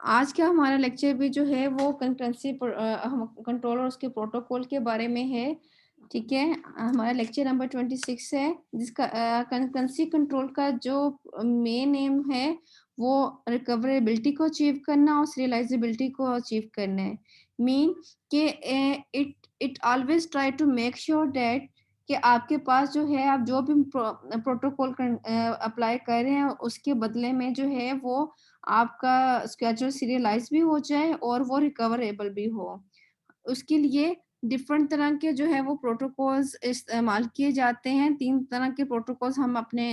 आज का हमारा लेक्चर भी जो है वो कंकरेंसी कंट्रोल और उसके प्रोटोकॉल के बारे में है। ठीक है, हमारा लेक्चर नंबर 26 है, जिसका कंकरेंसी कंट्रोल का जो मेन एम है वो रिकवरेबिलिटी को अचीव करना और सीरियलाइजेबिलिटी को अचीव करना है। मीन कि it always try to make sure that कि आपके पास जो है, आप जो भी प्रोटोकॉल अप्लाई कर रहे हैं उसके बदले में जो है वो आपका स्केड्यूल सीरियलाइज भी हो जाए और वो रिकवरेबल भी हो। उसके लिए डिफरेंट तरह के जो है वो प्रोटोकॉल्स इस्तेमाल किए जाते हैं। 3 तरह के प्रोटोकॉल्स हम अपने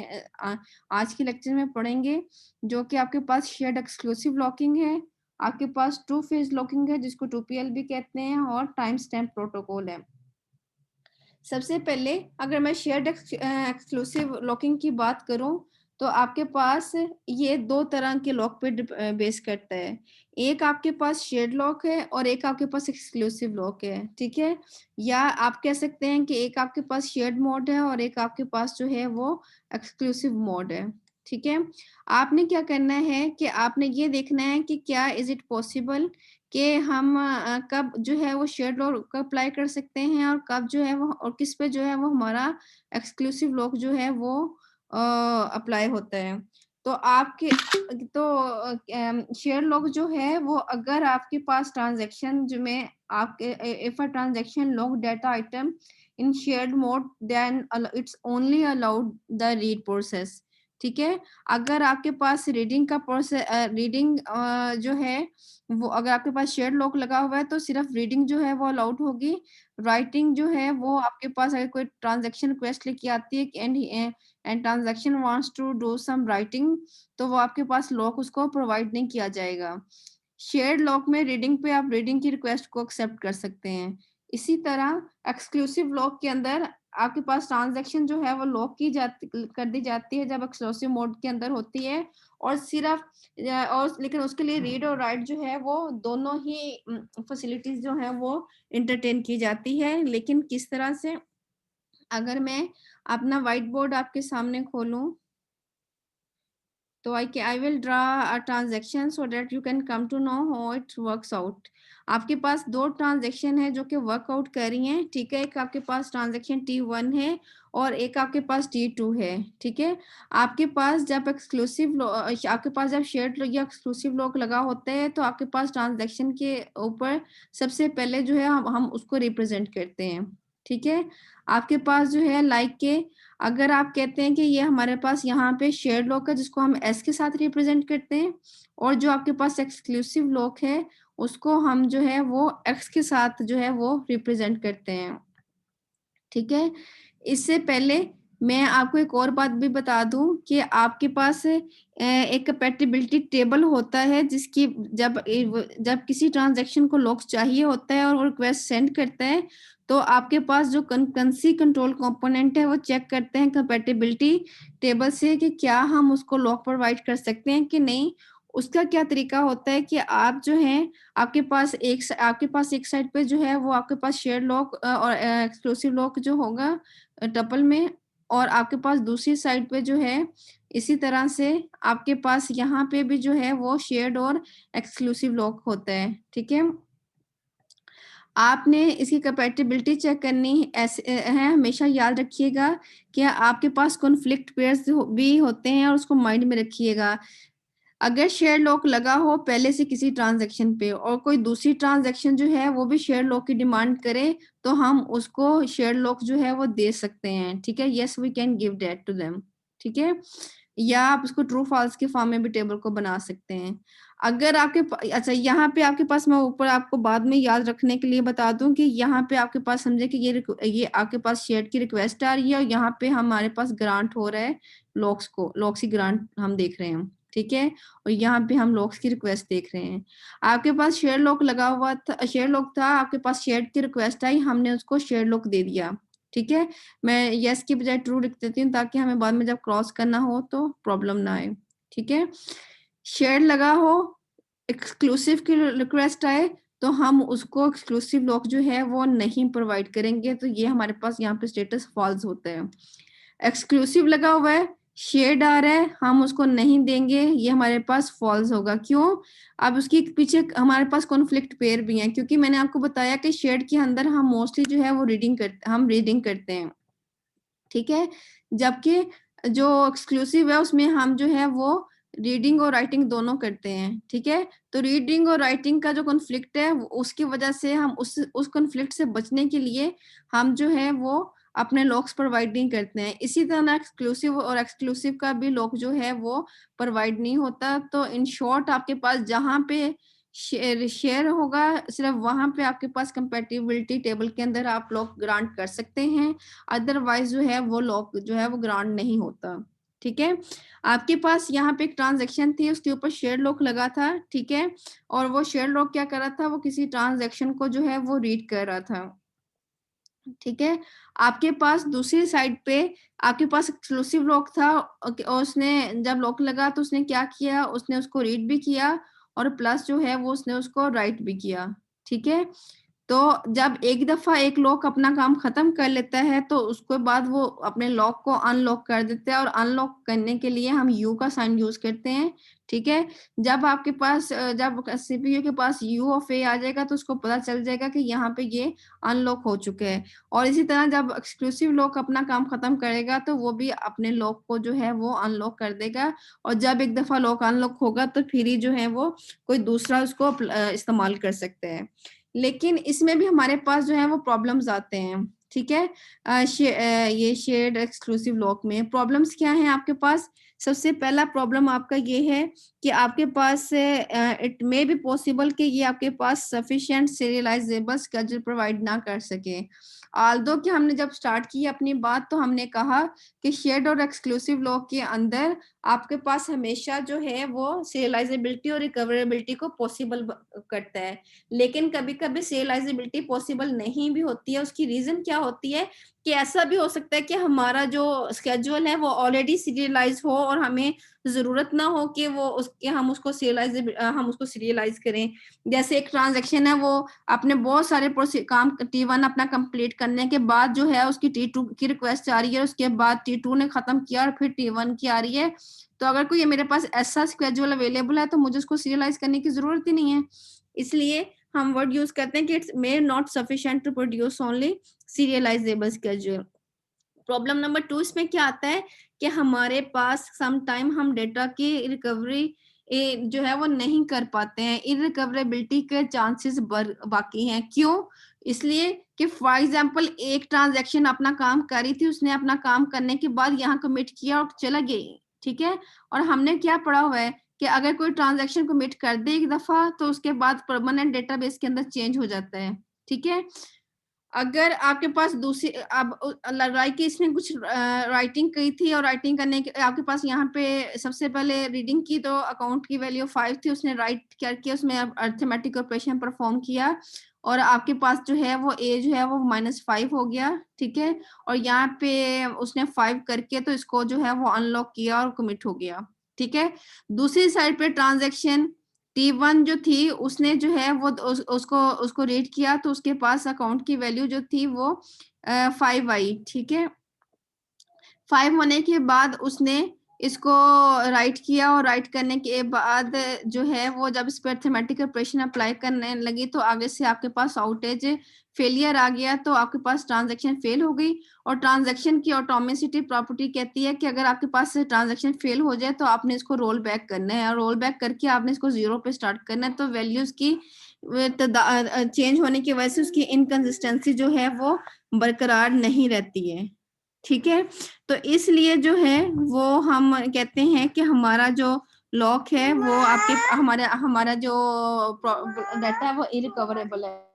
आज के लेक्चर में पढ़ेंगे, जो कि आपके पास शेयर्ड एक्सक्लूसिव लॉकिंग है, आपके पास टू फेज लॉकिंग है जिसको 2PL भी कहते हैं, और टाइम स्टैम्प प्रोटोकॉल है। सबसे पहले अगर मैं शेयर्ड एक्सक्लूसिव लॉकिंग की बात करूं तो आपके पास ये 2 तरह के लॉक पे बेस करता है। एक आपके पास शेयर्ड लॉक है और एक आपके पास एक्सक्लूसिव लॉक है, ठीक है? या आप कह सकते हैं कि एक आपके पास शेयर्ड मोड है और एक आपके पास जो है वो एक्सक्लूसिव मोड है, ठीक है? आपने क्या करना है कि आपने ये देखना है कि क्या इज इट पॉसिबल कि हम कब जो है वो शेयर्ड लॉक अप्लाई कर सकते हैं और कब जो है वो, और किस पे जो है वो हमारा एक्सक्लूसिव लॉक जो है वो अप्लाई होता है। तो आपके शेयर लॉक जो है वो, अगर आपके पास ट्रांजैक्शन जो में आपके if a transaction lock data item in shared mode then it's only allowed the read process, ठीक है? अगर आपके पास रीडिंग का प्रोसेस रीडिंग जो है वो, अगर आपके पास शेयर्ड लॉक लगा हुआ है तो सिर्फ रीडिंग जो है वो अलाउड होगी। राइटिंग जो है वो आपके पास, अगर कोई ट्रांजैक्शन रिक्वेस्ट लेके आती है and transaction wants to do some writing, तो वो आपके पास लॉक उसको प्रोवाइड नहीं किया जाएगा। शेयर्ड लॉक में रीडिंग पे आप रीडिंग की रिक्वेस्ट को एक्सेप्ट कर सकते हैं। इसी तरह एक्सक्लूसिव लॉक के अंदर आपके पास ट्रांजैक्शन जो है वो लॉक की जाती कर दी जाती है जब एक्सक्लूसिव मोड के अंदर होती है, और सिर्फ और लेकिन उसके लिए रीड और राइट जो है वो दोनों ही फैसिलिटीज जो है वो एंटरटेन की जाती है। लेकिन किस तरह से, अगर मैं अपना व्हाइट बोर्ड आपके सामने खोलूं तो I will draw a transaction so that you can come to know how it works out. आपके पास 2 ट्रांजैक्शन है जो कि वर्कआउट कर रही हैं, ठीक है? एक आपके पास ट्रांजैक्शन T1 है और एक आपके पास T2 है, ठीक है? आपके पास जब आपके पास जब शेयर्ड या एक्सक्लूसिव लॉक लगा होता है तो आपके पास ट्रांजैक्शन के ऊपर सबसे पहले जो है हम उसको रिप्रेजेंट करते हैं, ठीक है? आपके पास जो है के अगर आप कहते हैं कि ये हमारे पास यहाँ पे शेयर्ड लॉक है जिसको हम एस के साथ रिप्रेजेंट करते हैं, और जो आपके पास एक्सक्लूसिव लॉक है उसको हम जो है वो एक्स के साथ जो है वो रिप्रेजेंट करते हैं, ठीक है? इससे पहले मैं आपको एक और बात भी बता दूं कि आपके पास एक कंपैटिबिलिटी टेबल होता है जिसकी जब किसी ट्रांजैक्शन को लॉक चाहिए होता है और वो रिक्वेस्ट सेंड करता है तो आपके पास जो कंकरेंसी कंट्रोल कंपोनेंट है वो चेक करते हैं कंपैटिबिलिटी टेबल से कि क्या हम उसको लॉक प्रोवाइड कर सकते हैं कि नहीं। उसका क्या तरीका होता है कि आप जो है आपके पास एक साइड पे जो है वो आपके पास शेयर लॉक और एक्सक्लूसिव लॉक जो होगा टपल में, और आपके पास दूसरी साइड पे जो है इसी तरह से आपके पास यहाँ पे भी जो है वो शेयर्ड और एक्सक्लूसिव लॉक होता है, ठीक है? आपने इसकी कंपैटिबिलिटी चेक करनी ऐसे है, हमेशा याद रखिएगा कि आपके पास कॉन्फ्लिक्ट पेयर्स भी होते हैं और उसको माइंड में रखिएगा। अगर शेयर लॉक लगा हो पहले से किसी ट्रांजैक्शन पे और कोई दूसरी ट्रांजैक्शन जो है वो भी शेयर लॉक की डिमांड करे तो हम उसको शेयर लॉक जो है वो दे सकते हैं, ठीक है? Yes, we can give that to them, ठीक है? या आप उसको ट्रू फॉल्स के फॉर्म में भी टेबल को बना सकते हैं। अगर अच्छा, यहाँ पे आपके पास, मैं ऊपर आपको बाद में याद रखने के लिए बता दूं कि यहाँ पे आपके पास समझे कि ये आपके पास शेयर की रिक्वेस्ट आ रही है और यहाँ पे हमारे पास ग्रांट हो रहा है लॉक्स की ग्रांट हम देख रहे हैं, ठीक है? और यहाँ पे हम लॉक्स की रिक्वेस्ट देख रहे हैं। आपके पास शेयर लॉक लगा हुआ था, शेयर लॉक था, आपके पास शेयर की रिक्वेस्ट आई, हमने उसको शेयर लॉक दे दिया, ठीक है? मैं यस की बजाय ट्रू लिख देती हूँ ताकि हमें बाद में जब क्रॉस करना हो तो प्रॉब्लम ना आए, ठीक है? शेयर लगा हो, एक्सक्लूसिव की रिक्वेस्ट आए तो हम उसको एक्सक्लूसिव लॉक जो है वो नहीं प्रोवाइड करेंगे, तो ये हमारे पास यहाँ पे स्टेटस फॉल्स होता है। एक्सक्लूसिव लगा हुआ है, शेड आ रहा है, हम उसको नहीं देंगे, ये हमारे पास फॉल्स होगा। क्यों? अब उसके पीछे हमारे पास कॉन्फ्लिक्ट पेयर भी हैं, क्योंकि मैंने आपको बताया कि शेड के अंदर हम मोस्टली जो है वो हम रीडिंग करते हैं, ठीक है, जबकि जो एक्सक्लूसिव है उसमें हम जो है वो रीडिंग और राइटिंग दोनों करते हैं, ठीक है। तो रीडिंग और राइटिंग का जो कॉन्फ्लिक्ट है उसकी वजह से हम उस कॉन्फ्लिक्ट से बचने के लिए हम जो है वो अपने लॉक्स प्रोवाइड नहीं करते हैं। इसी तरह एक्सक्लूसिव का भी लॉक जो है वो प्रोवाइड नहीं होता। तो इन शॉर्ट आपके पास जहाँ पे शेयर होगा सिर्फ वहां पे आपके पास कंपैटिबिलिटी टेबल के अंदर आप लॉक ग्रांट कर सकते हैं, अदरवाइज जो है वो लॉक जो है वो ग्रांट नहीं होता, ठीक है। आपके पास यहाँ पे एक ट्रांजैक्शन थी, उसके ऊपर शेयर लॉक लगा था, ठीक है, और वो शेयर लॉक क्या कर रहा था, वो किसी ट्रांजैक्शन को जो है वो रीड कर रहा था, ठीक है। आपके पास दूसरी साइड पे आपके पास एक्सक्लूसिव लॉक था, और उसने जब लॉक लगा तो उसने क्या किया, उसने उसको रीड भी किया और प्लस जो है वो उसने उसको राइट भी किया, ठीक है। तो जब एक दफा एक लॉक अपना काम खत्म कर लेता है तो उसके बाद वो अपने लॉक को अनलॉक कर देता है, और अनलॉक करने के लिए हम यू का साइन यूज करते हैं, ठीक है। जब आपके पास जब सीपीयू के पास यू ऑफ ए आ जाएगा तो उसको पता चल जाएगा कि यहाँ पे ये अनलॉक हो चुके हैं। और इसी तरह जब एक्सक्लूसिव लॉक अपना काम खत्म करेगा तो वो भी अपने लॉक को जो है वो अनलॉक कर देगा, और जब एक दफा लॉक अनलॉक होगा तो फिर ही जो है वो कोई दूसरा उसको इस्तेमाल कर सकते हैं। लेकिन इसमें भी हमारे पास जो है वो प्रॉब्लम्स आते हैं, ठीक है। ये शेयर्ड एक्सक्लूसिव लॉक में प्रॉब्लम्स क्या हैं आपके पास? सबसे पहला प्रॉब्लम आपका ये है कि आपके पास इट मे बी पॉसिबल कि ये आपके पास सफिशिएंट सीरियलाइजेबल स्केड्यूल प्रोवाइड ना कर सके। आल्दो कि हमने जब स्टार्ट की अपनी बात तो हमने कहा कि शेयर्ड और एक्सक्लूसिव लॉक के अंदर आपके पास हमेशा जो है वो सीरियलाइजेबिलिटी और रिकवरेबिलिटी को पॉसिबल करता है, लेकिन कभी कभी सीरियलाइजेबिलिटी पॉसिबल नहीं भी होती है। उसकी रीजन क्या होती है कि ऐसा भी हो सकता है कि हमारा जो स्केड्यूल है वो ऑलरेडी सीरियलाइज हो और हमें जरूरत ना हो कि वो उसके हम उसको सीरियलाइज करें। जैसे एक ट्रांजैक्शन है, वो अपने बहुत सारे काम T1 अपना कंप्लीट करने के बाद जो है उसकी T2 की रिक्वेस्ट आ रही है, उसके बाद T2 ने खत्म किया और फिर T1 की आ रही है। तो अगर कोई मेरे पास ऐसा स्केड्यूल अवेलेबल है तो मुझे उसको सीरियलाइज करने की जरूरत ही नहीं है। इसलिए हम वर्ड यूज करते हैं कि it's may not sufficient to produce only serializable schedule. Problem number 2 इसमें क्या आता है कि हमारे पास सम टाइम हम डेटा की रिकवरी जो है वो नहीं कर पाते हैं, इरिकवरेबिलिटी के चांसेस बाकी हैं। क्यों? इसलिए कि फॉर एग्जांपल एक ट्रांजैक्शन अपना काम करी थी, उसने अपना काम करने के बाद यहाँ कमिट किया और चला गई, ठीक है। और हमने क्या पढ़ा हुआ है कि अगर कोई ट्रांजैक्शन कमिट कर दे एक दफा तो उसके बाद परमानेंट डेटाबेस के अंदर चेंज हो जाता है, ठीक है। अगर आपके पास दूसरी अब लड़ाई की इसने कुछ राइटिंग की थी और राइटिंग करने के आपके पास यहाँ पे सबसे पहले रीडिंग की तो अकाउंट की वैल्यू 5 थी, उसने राइट करके उसमें अर्थमेटिक ऑपरेशन परफॉर्म किया और आपके पास जो है वो ए जो है वो -5 हो गया, ठीक है। और यहाँ पे उसने 5 करके तो इसको जो है वो अनलॉक किया और कमिट हो गया, ठीक है। दूसरी साइड पे ट्रांजेक्शन T1 जो थी उसने जो है वो उसको रीड किया तो उसके पास अकाउंट की वैल्यू जो थी वो 5 आई, ठीक है। 5 होने के बाद उसने इसको राइट किया और राइट करने के बाद जो है वो जब इस पर अर्थमेटिक ऑपरेशन अप्लाई करने लगी तो आगे से आपके पास आउटेज फेलियर आ गया, तो आपके पास ट्रांजैक्शन फेल हो गई। और ट्रांजैक्शन की ऑटोमेसिटी प्रॉपर्टी कहती है कि अगर आपके पास से ट्रांजैक्शन फेल हो जाए तो आपने इसको रोल बैक करना है, और रोल बैक करके आपने इसको 0 पे स्टार्ट करना है। तो वैल्यूज की चेंज होने की वजह से उसकी इनकंसिस्टेंसी जो है वो बरकरार नहीं रहती है, ठीक है। तो इसलिए जो है वो हम कहते हैं कि हमारा जो लॉक है वो आपके हमारा हमारा जो डाटा है वो इरिकवरेबल है।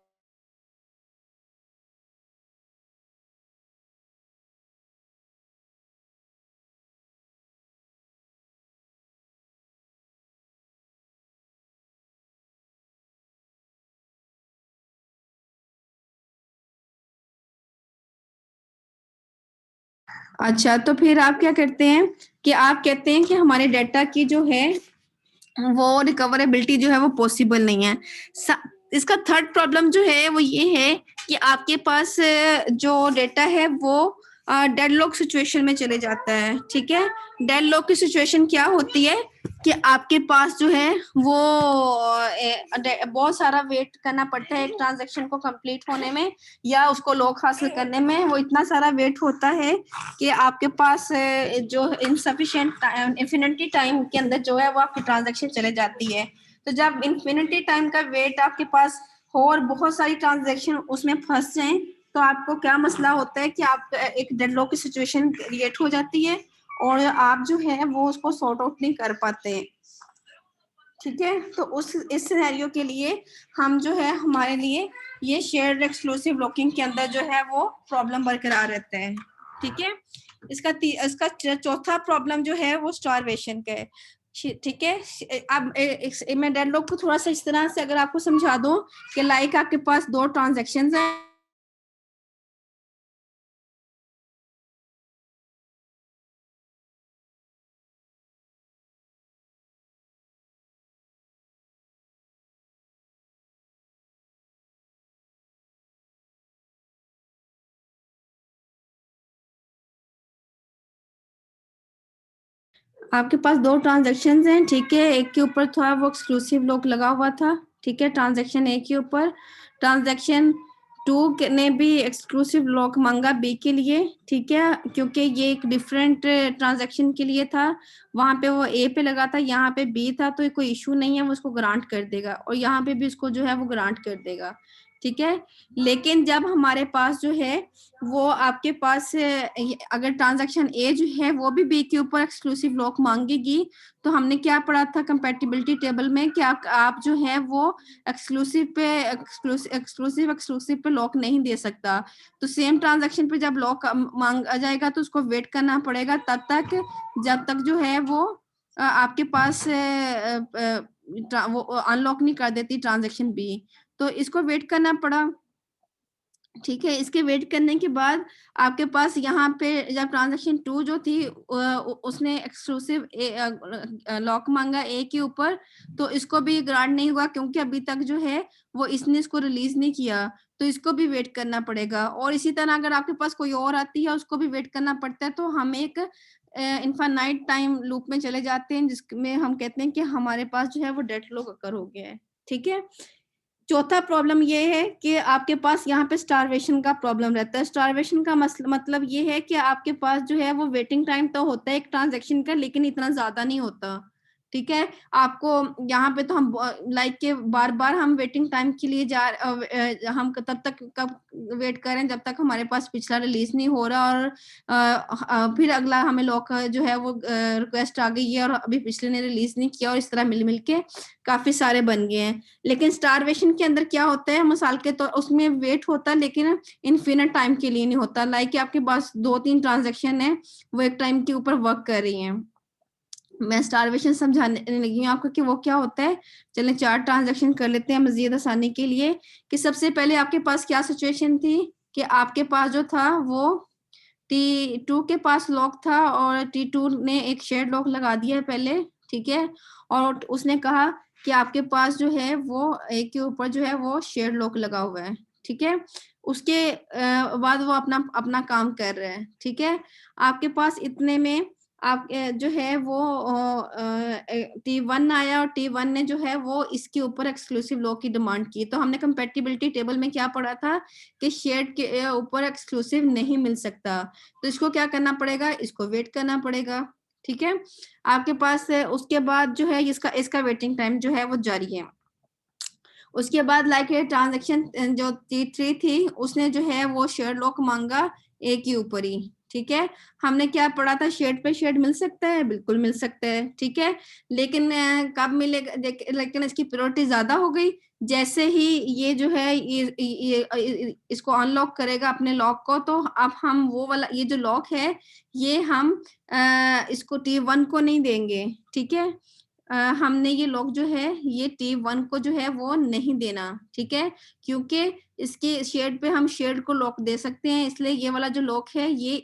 अच्छा, तो फिर आप क्या करते हैं कि आप कहते हैं कि हमारे डाटा की जो है वो रिकवरेबिलिटी जो है वो पॉसिबल नहीं है। इसका थर्ड प्रॉब्लम जो है वो ये है कि आपके पास जो डेटा है वो डेडलॉक सिचुएशन में चले जाता है। ठीक है, डेडलॉक की सिचुएशन क्या होती है कि आपके पास जो है वो बहुत सारा वेट करना पड़ता है एक ट्रांजैक्शन को कंप्लीट होने में या उसको लॉक हासिल करने में। वो इतना सारा वेट होता है कि आपके पास जो इनसफिशिएंट इन्फिनिटी टाइम के अंदर जो है वो आपकी ट्रांजैक्शन चले जाती है। तो जब इन्फिनिटी टाइम का वेट आपके पास हो और बहुत सारी ट्रांजैक्शन उसमें फंस जाएं, तो आपको क्या मसला होता है कि आप एक डेडलॉक की सिचुएशन क्रिएट हो जाती है और आप जो है वो उसको सॉर्ट आउट नहीं कर पाते। ठीक है, तो इस सिनेरियो के लिए हम जो है हमारे लिए ये शेयर्ड एक्सक्लूसिव लॉकिंग के अंदर जो है वो प्रॉब्लम बरकरार रहता है। ठीक है, इसका चौथा प्रॉब्लम जो है वो स्टारवेशन का है। ठीक है, अब मैं डेडलॉक को थोड़ा सा इस तरह से अगर आपको समझा दूं कि लाइक आपके पास दो ट्रांजैक्शंस हैं, आपके पास दो ट्रांजैक्शंस हैं। ठीक है, एक के ऊपर थोड़ा वो एक्सक्लूसिव लॉक लगा हुआ था। ठीक है, ट्रांजैक्शन ए के ऊपर, ट्रांजैक्शन टू ने भी एक्सक्लूसिव लॉक मांगा बी के लिए। ठीक है, क्योंकि ये एक डिफरेंट ट्रांजैक्शन के लिए था, वहां पे वो ए पे लगा था, यहाँ पे बी था, तो कोई इशू नहीं है, वो उसको ग्रांट कर देगा और यहाँ पे भी उसको जो है वो ग्रांट कर देगा। ठीक है, लेकिन जब हमारे पास जो है वो आपके पास अगर ट्रांजैक्शन ए जो है वो भी बी के ऊपर एक्सक्लूसिव लॉक मांगेगी, तो हमने क्या पढ़ा था कंपैटिबिलिटी टेबल में कि आप जो है वो एक्सक्लूसिव पे लॉक नहीं दे सकता। तो सेम ट्रांजैक्शन पे जब लॉक मांगा जाएगा तो उसको वेट करना पड़ेगा तब तक जब तक जो है वो आपके पास वो अनलॉक नहीं कर देती ट्रांजैक्शन बी, तो इसको वेट करना पड़ा। ठीक है, इसके वेट करने के बाद आपके पास यहाँ पे जब ट्रांजैक्शन टू जो थी उसने एक्सक्लूसिव लॉक मांगा ए के ऊपर, तो इसको भी ग्रांट नहीं हुआ क्योंकि अभी तक जो है वो इसने इसको रिलीज नहीं किया, तो इसको भी वेट करना पड़ेगा। और इसी तरह अगर आपके पास कोई और आती है उसको भी वेट करना पड़ता है, तो हम एक इनफाइनाइट टाइम लूप में चले जाते हैं जिसमें हम कहते हैं कि हमारे पास जो है वो डेडलॉक अकर हो गया है। ठीक है, चौथा प्रॉब्लम ये है कि आपके पास यहाँ पे स्टारवेशन का प्रॉब्लम रहता है। स्टारवेशन का मतलब ये है कि आपके पास जो है वो वेटिंग टाइम तो होता है एक ट्रांजैक्शन का, लेकिन इतना ज्यादा नहीं होता। ठीक है, आपको यहाँ पे तो हम लाइक के बार बार हम वेटिंग टाइम के लिए हम तब तक कब वेट करें जब तक हमारे पास पिछला रिलीज नहीं हो रहा और फिर अगला हमें लॉक जो है वो रिक्वेस्ट आ गई है और अभी पिछले ने रिलीज नहीं किया और इस तरह मिल मिल के काफी सारे बन गए हैं। लेकिन स्टारवेशन के अंदर क्या होता है, मिसाल के तो उसमें वेट होता है लेकिन इनफिनिट टाइम के लिए नहीं होता। लाइक आपके पास दो तीन ट्रांजैक्शन है वो एक टाइम के ऊपर वर्क कर रही हैं। मैं स्टारवेशन समझाने लगी हूँ आपको कि वो क्या होता है। चलें चार ट्रांजैक्शन कर लेते हैं मजीद आसानी के लिए। कि सबसे पहले आपके पास क्या सिचुएशन थी कि आपके पास जो था वो T2 के पास लॉक था और T2 ने एक शेयर लॉक लगा दिया है पहले। ठीक है, और उसने कहा कि आपके पास जो है वो एक के ऊपर जो है वो शेयर लॉक लगा हुआ है। ठीक है, उसके बाद वो अपना अपना काम कर रहे हैं। ठीक है, आपके पास इतने में आप जो है वो T1 आया और T1 ने जो है वो इसके ऊपर एक्सक्लूसिव लॉक की डिमांड की। तो हमने कंपैटिबिलिटी टेबल में क्या पढ़ा था कि शेयर्ड के ऊपर एक्सक्लूसिव नहीं मिल सकता, तो इसको क्या करना पड़ेगा, इसको वेट करना पड़ेगा। ठीक है, आपके पास उसके बाद जो है इसका इसका वेटिंग टाइम जो है वो जारी है। उसके बाद लाइक ट्रांजैक्शन जो T3 थी उसने जो है वो शेयर लॉक मांगा ए के ऊपर ही। ठीक है, हमने क्या पढ़ा था, शेड पे शेड मिल सकता है, बिल्कुल मिल सकता है। ठीक है, लेकिन कब मिलेगा, लेकिन इसकी प्रायोरिटी ज्यादा हो गई जैसे ही ये जो है इसको अनलॉक करेगा अपने लॉक को, तो अब हम वो वाला ये जो लॉक है ये हम इसको T1 को नहीं देंगे। ठीक है, हमने ये लॉक जो है ये T1 को जो है वो नहीं देना। ठीक है, क्योंकि इसके शेड पे हम शेड को लॉक दे सकते हैं, इसलिए ये वाला जो लॉक है ये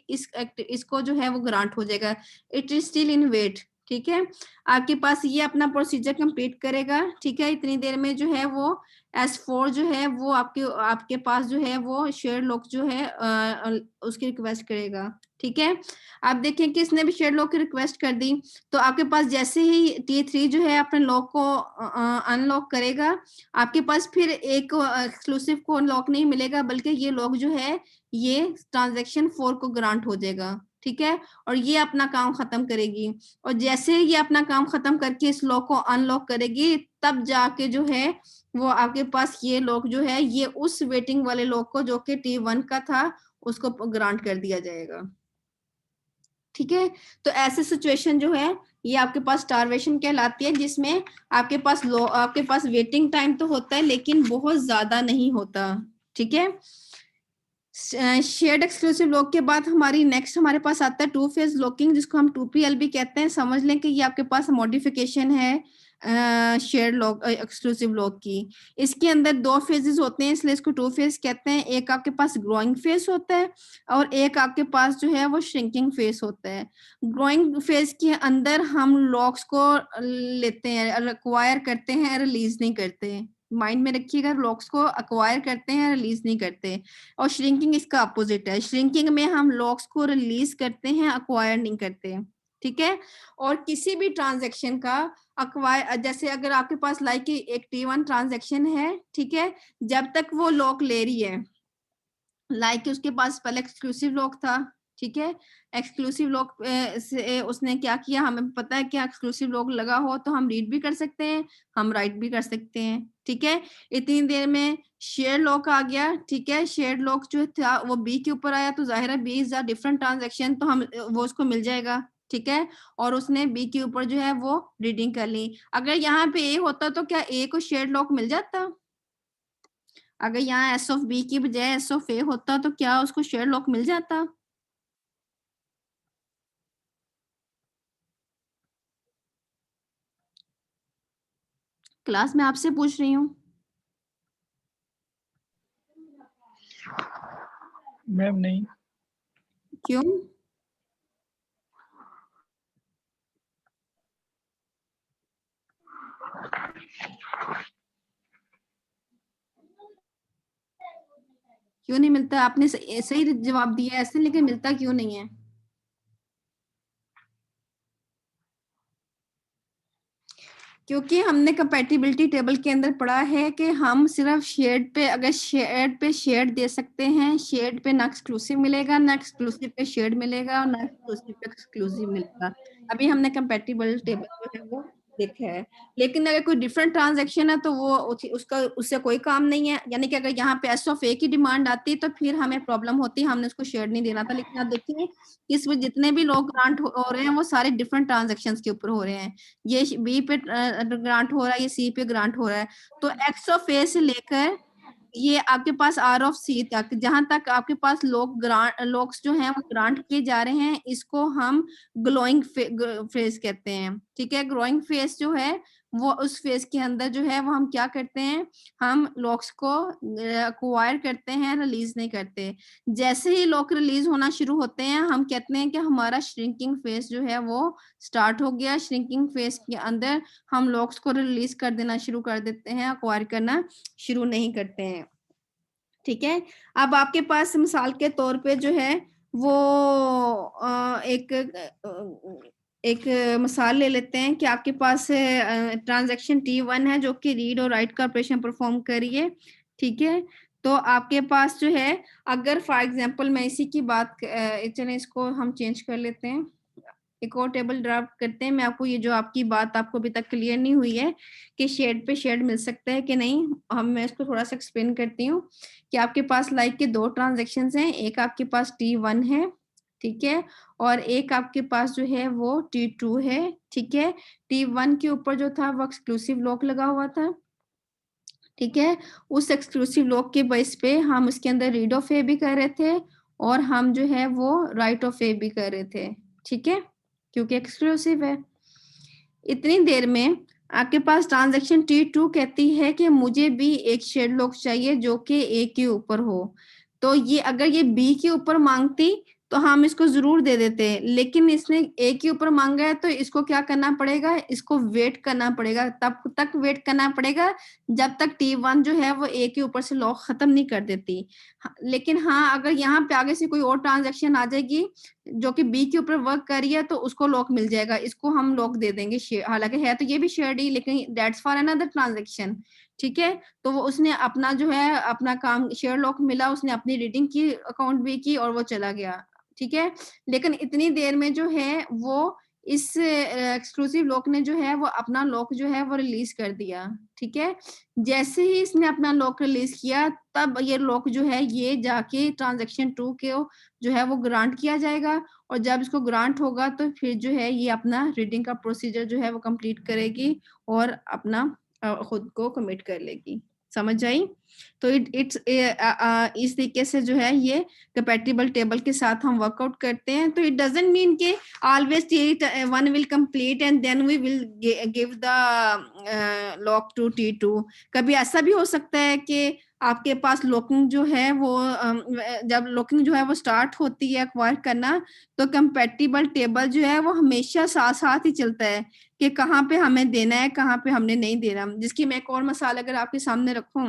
इसको जो है वो ग्रांट हो जाएगा। It is still in wait. ठीक है, आपके पास ये अपना प्रोसीजर कंप्लीट करेगा। ठीक है, इतनी देर में जो है वो S4 जो है वो आपके पास जो है वो शेयर लॉक जो है उसकी रिक्वेस्ट करेगा। ठीक है, आप देखें कि इसने भी शेयर लॉक की रिक्वेस्ट कर दी, तो आपके पास जैसे ही T3 जो है अपने लॉक को अनलॉक करेगा, आपके पास फिर एक एक्सक्लूसिव को लॉक नहीं मिलेगा, बल्कि ये लॉक जो है ये ट्रांजैक्शन 4 को ग्रांट हो जाएगा। ठीक है, और ये अपना काम खत्म करेगी, और जैसे ये अपना काम खत्म करके इस लॉक को अनलॉक करेगी, तब जाके जो है वो आपके पास ये लॉक जो है ये उस वेटिंग वाले लॉक को जो कि T1 का था उसको ग्रांट कर दिया जाएगा। ठीक है, तो ऐसे सिचुएशन जो है ये आपके पास स्टारवेशन कहलाती है, जिसमें आपके पास वेटिंग टाइम तो होता है लेकिन बहुत ज्यादा नहीं होता। ठीक है, शेयर्ड एक्सक्लूसिव लॉक के बाद हमारे पास आता है 2 फेज लॉकिंग, जिसको हम 2PL भी कहते हैं। समझ लें कि ये आपके पास मॉडिफिकेशन है शेयर्ड लॉक एक्सक्लूसिव लॉक की। इसके अंदर 2 फेजेस होते हैं, इसलिए इसको 2 फेज कहते हैं। एक आपके पास ग्रोइंग फेज होता है और एक आपके पास जो है वो श्रिंकिंग फेज होता है। ग्रोइंग फेज के अंदर हम लॉक्स को लेते हैं, एक्वायर करते हैं, रिलीज नहीं करते। माइंड में रखिएगा, लॉक्स को एक्वायर करते हैं, रिलीज नहीं करते। और श्रिंकिंग इसका अपोजिट है, श्रिंकिंग में हम लॉक्स को रिलीज करते हैं, अक्वायर नहीं करते। ठीक है, और किसी भी ट्रांजैक्शन का अक्वायर, जैसे अगर आपके पास लाइक एक T1 ट्रांजैक्शन है, ठीक है, जब तक वो लॉक ले रही है, लाइक उसके पास पहले एक्सक्लूसिव लॉक था। ठीक है, एक्सक्लूसिव लॉक से उसने क्या किया, हमें पता है कि एक्सक्लूसिव लॉक लगा हो तो हम रीड भी कर सकते हैं, हम राइट भी कर सकते हैं। ठीक है, इतनी देर में शेयर लॉक आ गया। ठीक है, शेयर लॉक जो था वो बी के ऊपर आया, तो जाहिर है B is a different transaction, तो हम वो उसको मिल जाएगा। ठीक है, और उसने बी के ऊपर जो है वो रीडिंग कर ली। अगर यहाँ पे ए होता तो क्या ए को शेयर लॉक मिल जाता? अगर यहाँ एस ऑफ बी की बजाय एस ऑफ ए होता तो क्या उसको शेयर लॉक मिल जाता? क्लास में आपसे पूछ रही हूँ। मैम नहीं। क्यों? क्यों नहीं मिलता? आपने सही जवाब दिया ऐसे, लेकिन मिलता क्यों नहीं है? क्योंकि हमने कंपैटिबिलिटी टेबल के अंदर पढ़ा है कि हम सिर्फ शेयर्ड पे, अगर शेयर्ड पे शेयर्ड दे सकते हैं, शेयर्ड पे ना एक्सक्लूसिव मिलेगा, ना एक्सक्लूसिव पे शेयर्ड मिलेगा, और ना एक्सक्लूसिव पे एक्सक्लूसिव मिलेगा। अभी हमने कंपैटिबल टेबल जो है वो देखा है। लेकिन अगर कोई डिफरेंट ट्रांजैक्शन है तो वो उसका उससे कोई काम नहीं है, यानी कि अगर यहाँ पे एस ऑफ ए की डिमांड आती तो फिर हमें प्रॉब्लम होती, हमने उसको शेयर नहीं देना था। लेकिन आप देखिए इसमें जितने भी लोग ग्रांट हो रहे हैं वो सारे डिफरेंट ट्रांजेक्शन के ऊपर हो रहे हैं। ये बी पे ग्रांट हो रहा है, ये सी पे ग्रांट हो रहा है। तो एक्स ऑफ ए से लेकर ये आपके पास आर ऑफ सी तक, जहां तक आपके पास लॉक्स जो हैं वो ग्रांट किए जा रहे हैं, इसको हम ग्लोइंग फेज कहते हैं। ठीक है, ग्रोइंग फेज जो है वो उस फेज के अंदर जो है वो हम क्या करते हैं, हम लॉक्स को एक्वायर करते हैं, रिलीज नहीं करते। जैसे ही लॉक रिलीज होना शुरू होते हैं, हम कहते हैं कि हमारा श्रिंकिंग फेज जो है वो स्टार्ट हो गया। श्रिंकिंग फेज के अंदर हम लॉक्स को रिलीज कर देना शुरू कर देते हैं, एक्वायर करना शुरू नहीं करते हैं। ठीक है, अब आपके पास मिसाल के तौर पे जो है वो एक मिसाल ले लेते हैं कि आपके पास ट्रांजैक्शन T1 है जो कि रीड और राइट का ऑपरेशन परफॉर्म करिए। ठीक है, तो आपके पास जो है, अगर फॉर एग्जांपल मैं इसी की बात चलें इसको हम चेंज कर लेते हैं, एक और टेबल ड्राफ्ट करते हैं। मैं आपको ये जो आपकी बात आपको अभी तक क्लियर नहीं हुई है कि शेड पे शेड मिल सकता है कि नहीं, मैं इसको थोड़ा सा एक्सप्लेन करती हूँ कि आपके पास लाइक के 2 ट्रांजेक्शन हैं, एक आपके पास T1 है, ठीक है, और एक आपके पास जो है वो T2 है। ठीक है, T1 के ऊपर जो था वो एक्सक्लूसिव लॉक लगा हुआ था। ठीक है, उस एक्सक्लूसिव लॉक के बेस पे हम उसके अंदर रीड ऑफ ए भी कर रहे थे और हम जो है वो राइट ऑफ ए भी कर रहे थे। ठीक है, क्योंकि एक्सक्लूसिव है। इतनी देर में आपके पास ट्रांजैक्शन T2 कहती है कि मुझे भी एक शेयर लॉक चाहिए जो कि ए के ऊपर हो। तो ये अगर ये बी के ऊपर मांगती तो हम इसको जरूर दे देते हैं, लेकिन इसने ए के ऊपर मांगा है तो इसको क्या करना पड़ेगा, इसको वेट करना पड़ेगा, तब तक वेट करना पड़ेगा जब तक T1 जो है वो ए के ऊपर से लॉक खत्म नहीं कर देती। लेकिन हाँ, अगर यहाँ पे आगे से कोई और ट्रांजेक्शन आ जाएगी जो कि बी के ऊपर वर्क कर रही है तो उसको लॉक मिल जाएगा, इसको हम लॉक दे देंगे। हालांकि है तो ये भी शेयर्ड ही, लेकिन दैट्स फॉर अनदर ट्रांजेक्शन। ठीक है, तो वो उसने अपना जो है अपना काम शेयर लॉक मिला, उसने अपनी रीडिंग की, अकाउंट भी की और वो चला गया। ठीक है, लेकिन इतनी देर में जो है वो इस एक्सक्लूसिव लॉक ने जो है वो अपना लॉक जो है वो रिलीज कर दिया। ठीक है, जैसे ही इसने अपना लॉक रिलीज किया तब ये लॉक जो है ये जाके ट्रांजैक्शन 2 के जो है वो ग्रांट किया जाएगा, और जब इसको ग्रांट होगा तो फिर जो है ये अपना रीडिंग का प्रोसीजर जो है वो कंप्लीट करेगी और अपना खुद को कमिट कर लेगी। समझ आई? तो इट्स इस तरीके से जो है ये कंपैटिबल टेबल के साथ हम वर्कआउट करते हैं। तो इट डजंट मीन कि always T1 will complete and then we will give the lock to T2। कभी ऐसा भी हो सकता है कि आपके पास लॉकिंग जो है वो जब लॉकिंग जो है वो स्टार्ट होती है एक्वायर करना, तो कंपैटिबल टेबल जो है वो हमेशा साथ साथ ही चलता है कि कहाँ पे हमें देना है, कहाँ पे हमने नहीं देना। जिसकी मैं एक और मिसाल अगर आपके सामने रखूं,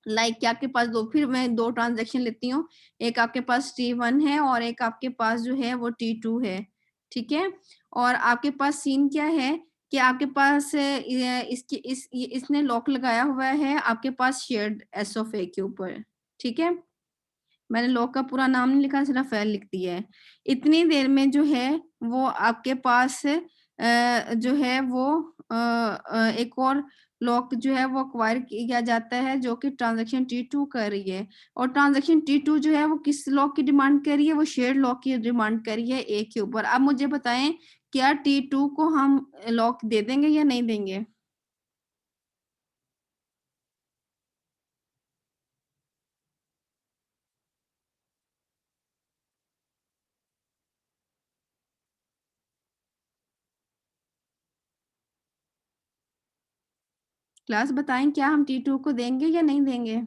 लाइक आपके पास फिर मैं दो ट्रांजेक्शन लेती हूँ, एक आपके पास T1 है और एक आपके पास जो है वो T2 है। ठीक है, और आपके पास सीन क्या है कि आपके पास इसने लॉक लगाया हुआ है आपके पास शेयर्ड एस ऑफ ए के ऊपर। ठीक है, मैंने लॉक का पूरा नाम नहीं लिखा, सिर्फ फाइल लिख दी है। इतनी देर में जो है वो आपके पास जो है वो एक और लॉक जो है वो अक्वायर किया जाता है जो कि ट्रांजैक्शन T2 कर रही है, और ट्रांजैक्शन T2 जो है वो किस लॉक की डिमांड कर रही है, वो शेयर लॉक की डिमांड कर रही है ए के ऊपर। अब मुझे बताएं क्या T2 को हम लॉक दे देंगे या नहीं देंगे? क्लास बताएं क्या हम T2 को देंगे या नहीं देंगे?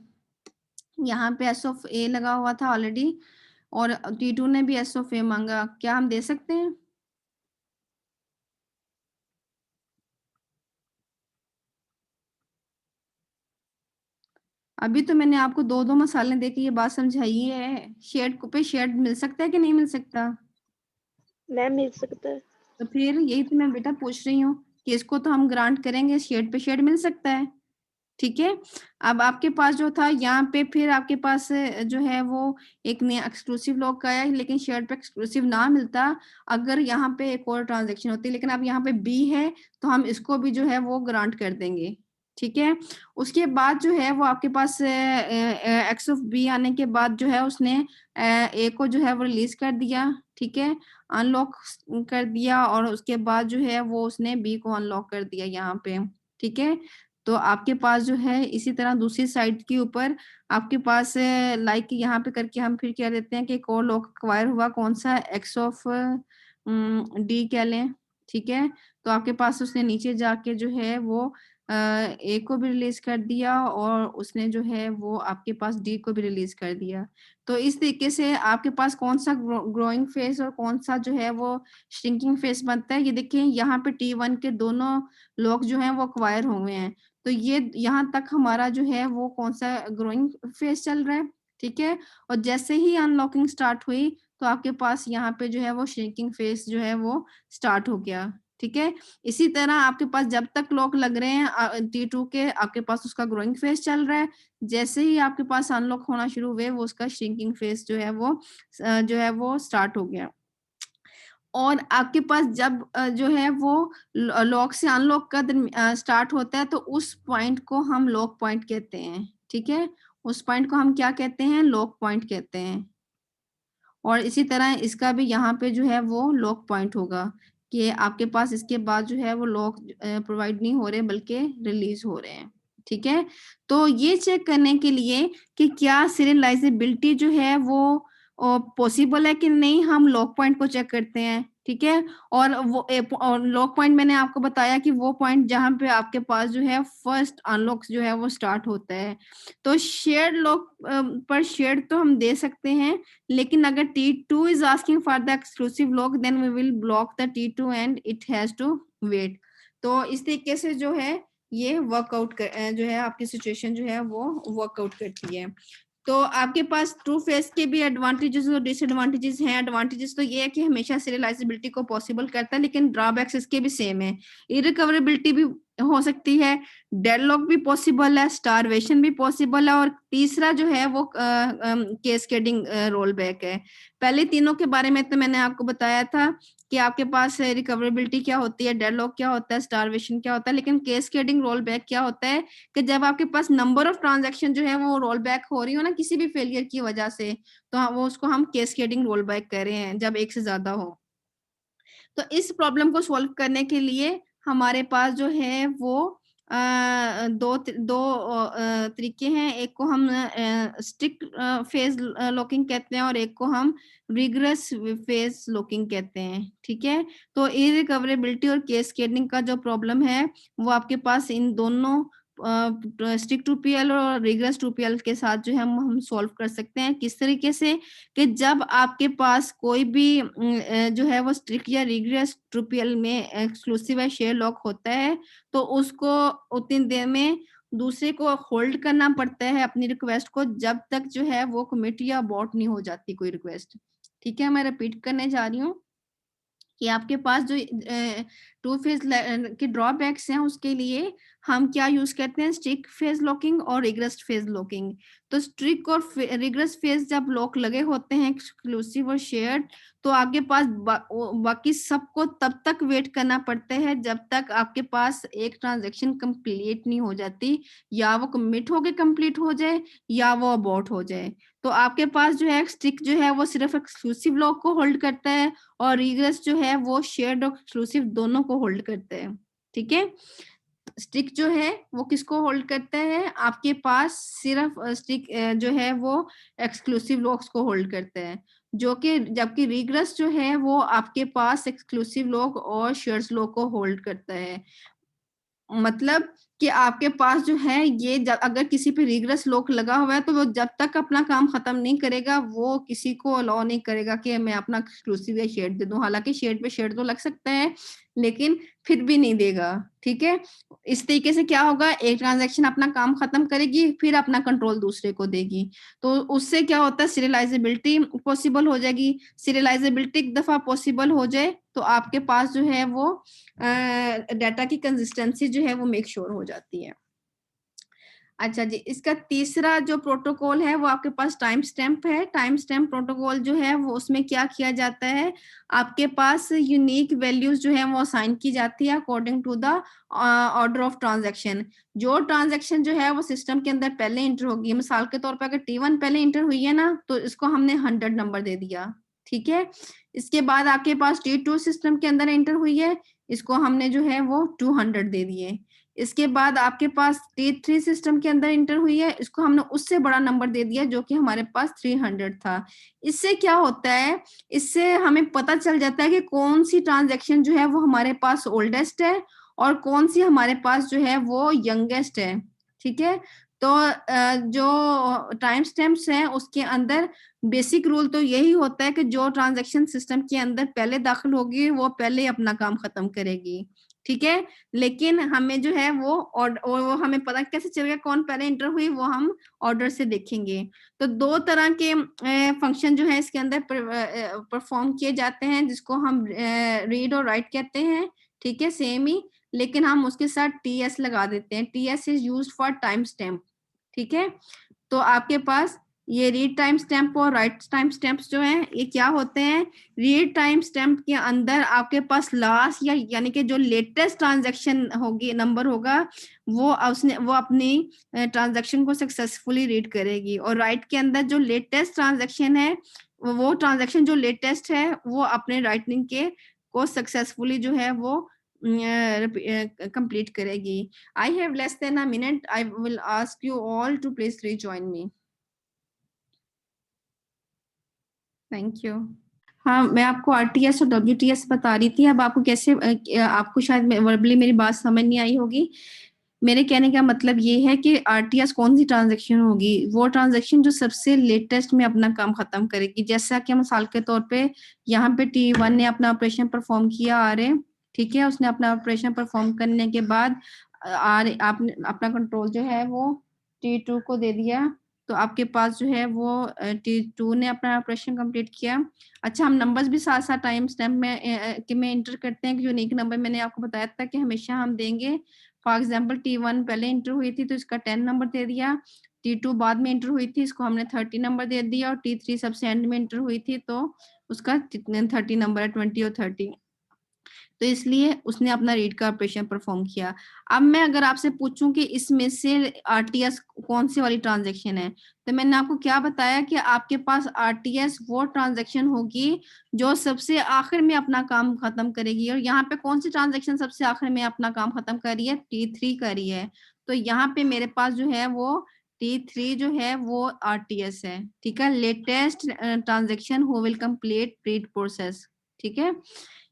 यहाँ पे एस ऑफ ए लगा हुआ था ऑलरेडी और T2 ने भी एस ऑफ ए मांगा, क्या हम दे सकते हैं? अभी तो मैंने आपको दो दो मसाले देके ये बात समझाई है। शेड पे शेड मिल सकता है कि नहीं मिल सकता? मैम मिल सकता है। तो फिर यही तो मैं बेटा पूछ रही हूँ कि इसको तो हम ग्रांट करेंगे, शेड पे शेड मिल सकता है। ठीक है, अब आपके पास जो था यहाँ पे फिर आपके पास जो है वो एक नया एक्सक्लूसिव लॉक आया, लेकिन शेयर पे एक्सक्लूसिव ना मिलता अगर यहाँ पे एक और ट्रांजेक्शन होती, लेकिन अब यहाँ पे बी है तो हम इसको भी जो है वो ग्रांट कर देंगे। ठीक है, उसके बाद जो है वो आपके पास एक्स ऑफ बी आने के बाद जो है उसने ए को जो है वो रिलीज कर दिया। ठीक है, अनलॉक कर दिया और उसके बाद जो है वो उसने बी को अनलॉक कर दिया यहाँ पे। ठीक है, तो आपके पास जो है इसी तरह दूसरी साइड के ऊपर आपके पास लाइक यहाँ पे करके हम फिर क्या देते हैं कि एक और लॉक एक्वायर हुआ, कौन सा, एक्स ऑफ डी कह लें। ठीक है, तो आपके पास उसने नीचे जाके जो है वो ए को भी रिलीज कर दिया और उसने जो है वो आपके पास डी को भी रिलीज कर दिया। तो इस तरीके से आपके पास कौन सा ग्रोइंग फेस और कौन सा जो है वो श्रिंकिंग फेस बनता है, ये देखिए यहाँ पे T1 के दोनों लॉक जो हैं वो अक्वायर हुए हैं। तो ये यहाँ तक हमारा जो है वो कौन सा ग्रोइंग फेज चल रहा है। ठीक है, और जैसे ही अनलॉकिंग स्टार्ट हुई तो आपके पास यहाँ पे जो है वो श्रिंकिंग फेज जो है वो स्टार्ट हो गया। ठीक है, इसी तरह आपके पास जब तक लॉक लग रहे हैं T2 के, आपके पास उसका ग्रोइंग फेज चल रहा है। जैसे ही आपके पास अनलॉक होना शुरू हुए वो उसका श्रिंकिंग फेज जो है वो स्टार्ट हो गया। और आपके पास जब जो है वो लॉक से अनलॉक का स्टार्ट होता है तो उस पॉइंट को हम लॉक पॉइंट कहते हैं। ठीक है, उस पॉइंट को हम क्या कहते हैं, लॉक पॉइंट कहते हैं। और इसी तरह इसका भी यहाँ पे जो है वो लॉक पॉइंट होगा कि आपके पास इसके बाद जो है वो लॉक प्रोवाइड नहीं हो रहे बल्कि रिलीज हो रहे हैं। ठीक है, तो ये चेक करने के लिए कि क्या सीरियलाइजेबिलिटी जो है वो पॉसिबल है कि नहीं, हम लॉक पॉइंट को चेक करते हैं। ठीक है। और वो लॉक पॉइंट मैंने आपको बताया कि वो पॉइंट जहां पे आपके पास जो है फर्स्ट अनलॉक जो है वो स्टार्ट होता है। तो शेयर्ड लॉक पर शेयर्ड तो हम दे सकते हैं, लेकिन अगर T2 is asking for the exclusive lock then we will block the T2 and it has to wait. तो इस तरीके से जो है ये वर्कआउट जो है आपकी सिचुएशन जो है वो वर्कआउट करती है। तो आपके पास ट्रू फेस के भी एडवांटेजेस और डिसएडवांटेजेस हैं। एडवांटेजेस तो ये है कि हमेशा सीरियलाइजेबिलिटी को पॉसिबल करता है, लेकिन ड्रॉबैक्स इसके भी सेम है। इरिकवरेबिलिटी भी हो सकती है, डेडलॉक भी पॉसिबल है, स्टारवेशन भी पॉसिबल है, और तीसरा जो है वो कैस्केडिंग रोल बैक है। पहले तीनों के बारे में तो मैंने आपको बताया था कि आपके पास रिकवरेबिलिटी क्या होती है, डेडलॉक क्या होता है, स्टारवेशन क्या होता है, लेकिन कैस्केडिंग रोल बैक क्या होता है कि जब आपके पास नंबर ऑफ ट्रांजैक्शन जो है वो रोल बैक हो रही हो ना किसी भी फेलियर की वजह से, तो वो उसको हम कैस्केडिंग रोल बैक कर रहे हैं जब एक से ज्यादा हो। तो इस प्रॉब्लम को सॉल्व करने के लिए हमारे पास जो है वो दो तरीके हैं। एक को हम स्ट्रिक्ट फेज लॉकिंग कहते हैं और एक को हम रिग्रेस फेज लॉकिंग कहते हैं। ठीक है। तो इरिकवरेबिलिटी और कैस्केडिंग का जो प्रॉब्लम है वो आपके पास इन दोनों स्ट्रिक्ट 2PL और रिग्रेस 2PL के साथ जो है हम सॉल्व कर सकते हैं। किस तरीके से कि जब आपके पास कोई भी जो है वो स्ट्रिक्ट या रिग्रेस 2PL में एक्सक्लूसिव या शेयर लॉक होता है, तो उसको उतनी देर में दूसरे को होल्ड करना पड़ता है अपनी रिक्वेस्ट को, जब तक जो है वो कमिट या अबॉर्ट नहीं हो जाती कोई रिक्वेस्ट। ठीक है, मैं रिपीट करने जा रही हूँ कि आपके पास जो टू फेज के ड्रॉबैक्स हैं उसके लिए हम क्या यूज करते हैं, स्ट्रिक्ट फेज लॉकिंग और रिग्रेस फेज लॉकिंग। तो स्ट्रिक्ट और रिग्रेस फेज जब लॉक लगे होते हैं एक्सक्लूसिव और शेयर्ड, तो आपके पास बाकी सबको तब तक वेट करना पड़ता है जब तक आपके पास एक ट्रांजैक्शन कंप्लीट नहीं हो जाती, या वो कमिट होके कंप्लीट हो जाए या वो अबॉर्ट हो जाए। तो आपके पास जो है स्ट्रिक्ट जो है वो सिर्फ एक्सक्लूसिव लॉक को होल्ड करता है और रिग्रेस जो है वो शेयर्ड और एक्सक्लूसिव दोनों को होल्ड करते हैं। ठीक है। स्टिक जो है वो किसको होल्ड करता है, आपके पास सिर्फ स्टिक जो है वो एक्सक्लूसिव लॉक्स को होल्ड करता है, जो कि जबकि रिग्रेस जो है वो आपके पास एक्सक्लूसिव लॉक और शेयर्स लॉक को होल्ड करता है। मतलब कि आपके पास जो है ये अगर किसी पे रिग्रेस लॉक लगा हुआ है तो वो जब तक अपना काम खत्म नहीं करेगा वो किसी को अलाउ नहीं करेगा कि मैं अपना एक्सक्लूसिव या शेड दे दूं। हालांकि शेड पे शेड तो लग सकता है लेकिन फिर भी नहीं देगा। ठीक है। इस तरीके से क्या होगा, एक ट्रांजैक्शन अपना काम खत्म करेगी फिर अपना कंट्रोल दूसरे को देगी, तो उससे क्या होता है सीरियलाइजेबिलिटी पॉसिबल हो जाएगी। सीरियलाइजेबिलिटी एक दफा पॉसिबल हो जाए तो आपके पास जो है वो डाटा की कंसिस्टेंसी जो है वो मेक श्योर हो जाती है। अच्छा जी, इसका तीसरा जो प्रोटोकॉल है वो आपके पास टाइम स्टैम्प है। टाइम स्टैम्प प्रोटोकॉल जो है वो उसमें क्या किया जाता है, आपके पास यूनिक वैल्यूज जो है वो असाइन की जाती है according to the order of transaction. जो ट्रांजैक्शन जो है वो सिस्टम के अंदर पहले इंटर होगी, मिसाल के तौर पर अगर T1 पहले इंटर हुई है ना तो इसको हमने 100 नंबर दे दिया। ठीक है। इसके बाद आपके पास T2 सिस्टम के अंदर एंटर हुई है, इसको हमने जो है वो 200 दे दिए। इसके बाद आपके पास T3 सिस्टम के अंदर इंटर हुई है, इसको हमने उससे बड़ा नंबर दे दिया जो कि हमारे पास 300 था। इससे क्या होता है, इससे हमें पता चल जाता है कि कौन सी ट्रांजैक्शन जो है वो हमारे पास ओल्डेस्ट है और कौन सी हमारे पास जो है वो यंगेस्ट है। ठीक है। तो जो टाइम स्टैम्प्स हैं उसके अंदर बेसिक रूल तो यही होता है कि जो ट्रांजैक्शन सिस्टम के अंदर पहले दाखिल होगी वो पहले अपना काम खत्म करेगी। ठीक है। लेकिन हमें जो है वो और वो हमें पता कैसे चलेगा कौन पहले इंटर हुई, वो हम ऑर्डर से देखेंगे। तो दो तरह के फंक्शन जो है इसके अंदर परफॉर्म किए जाते हैं, जिसको हम रीड और राइट कहते हैं। ठीक है, सेम ही, लेकिन हम उसके साथ TS लगा देते हैं। TS is used for time stamp. ठीक है। तो आपके पास ये रीड टाइम स्टैम्प और राइट टाइम स्टैम्प्स जो हैं ये क्या होते हैं, रीड टाइम स्टैम्प के अंदर आपके पास लास्ट या यानी कि जो लेटेस्ट ट्रांजैक्शन होगी नंबर होगा वो वो अपनी ट्रांजैक्शन को सक्सेसफुली रीड करेगी, और राइट के अंदर जो लेटेस्ट ट्रांजैक्शन है वो ट्रांजैक्शन जो लेटेस्ट है वो अपने राइटिंग के को सक्सेसफुली जो है वो कंप्लीट करेगी। I have less than a minute. I will ask you all to please rejoin me. Thank you. हाँ, मैं आपको आरटीएस और डब्ल्यूटीएस बता रही थी। अब आपको कैसे आपको शायद वर्बली मेरी बात समझ नहीं आई होगी। मेरे कहने का मतलब ये है कि आरटीएस कौन सी ट्रांजैक्शन होगी, वो ट्रांजैक्शन जो सबसे लेटेस्ट में अपना काम खत्म करेगी। जैसा कि मिसाल के तौर पे यहाँ पे T1 ने अपना ऑपरेशन परफॉर्म किया आर, ठीक है, उसने अपना ऑपरेशन परफॉर्म करने के बाद आर आपने अपना कंट्रोल जो है वो T2 को दे दिया, तो आपके पास जो है वो T2 ने अपना ऑपरेशन कंप्लीट किया। अच्छा, हम नंबर्स भी साथ साथ टाइम स्टैम्प में इंटर करते हैं। यूनिक नंबर मैंने आपको बताया था कि हमेशा हम देंगे। फॉर एग्जाम्पल T1 पहले इंटर हुई थी तो इसका 10 नंबर दे दिया, T2 बाद में इंटर हुई थी, इसको हमने 30 नंबर दे दिया, और T3 सबसे एंड में इंटर हुई थी तो उसका 30 नंबर है, 20 और 30। तो इसलिए उसने अपना रीड का ऑपरेशन परफॉर्म किया। अब मैं अगर आपसे पूछूं कि इसमें से आरटीएस कौन सी वाली ट्रांजैक्शन है, तो मैंने आपको क्या बताया कि आपके पास आरटीएस वो ट्रांजैक्शन होगी जो सबसे आखिर में अपना काम खत्म करेगी। और यहाँ पे कौन सी ट्रांजैक्शन सबसे आखिर में अपना काम खत्म कर रही है? T3 कर रही है। तो यहाँ पे मेरे पास जो है वो T3 जो है वो आरटीएस है, ठीक है, latest transaction who will complete read process, ठीक है।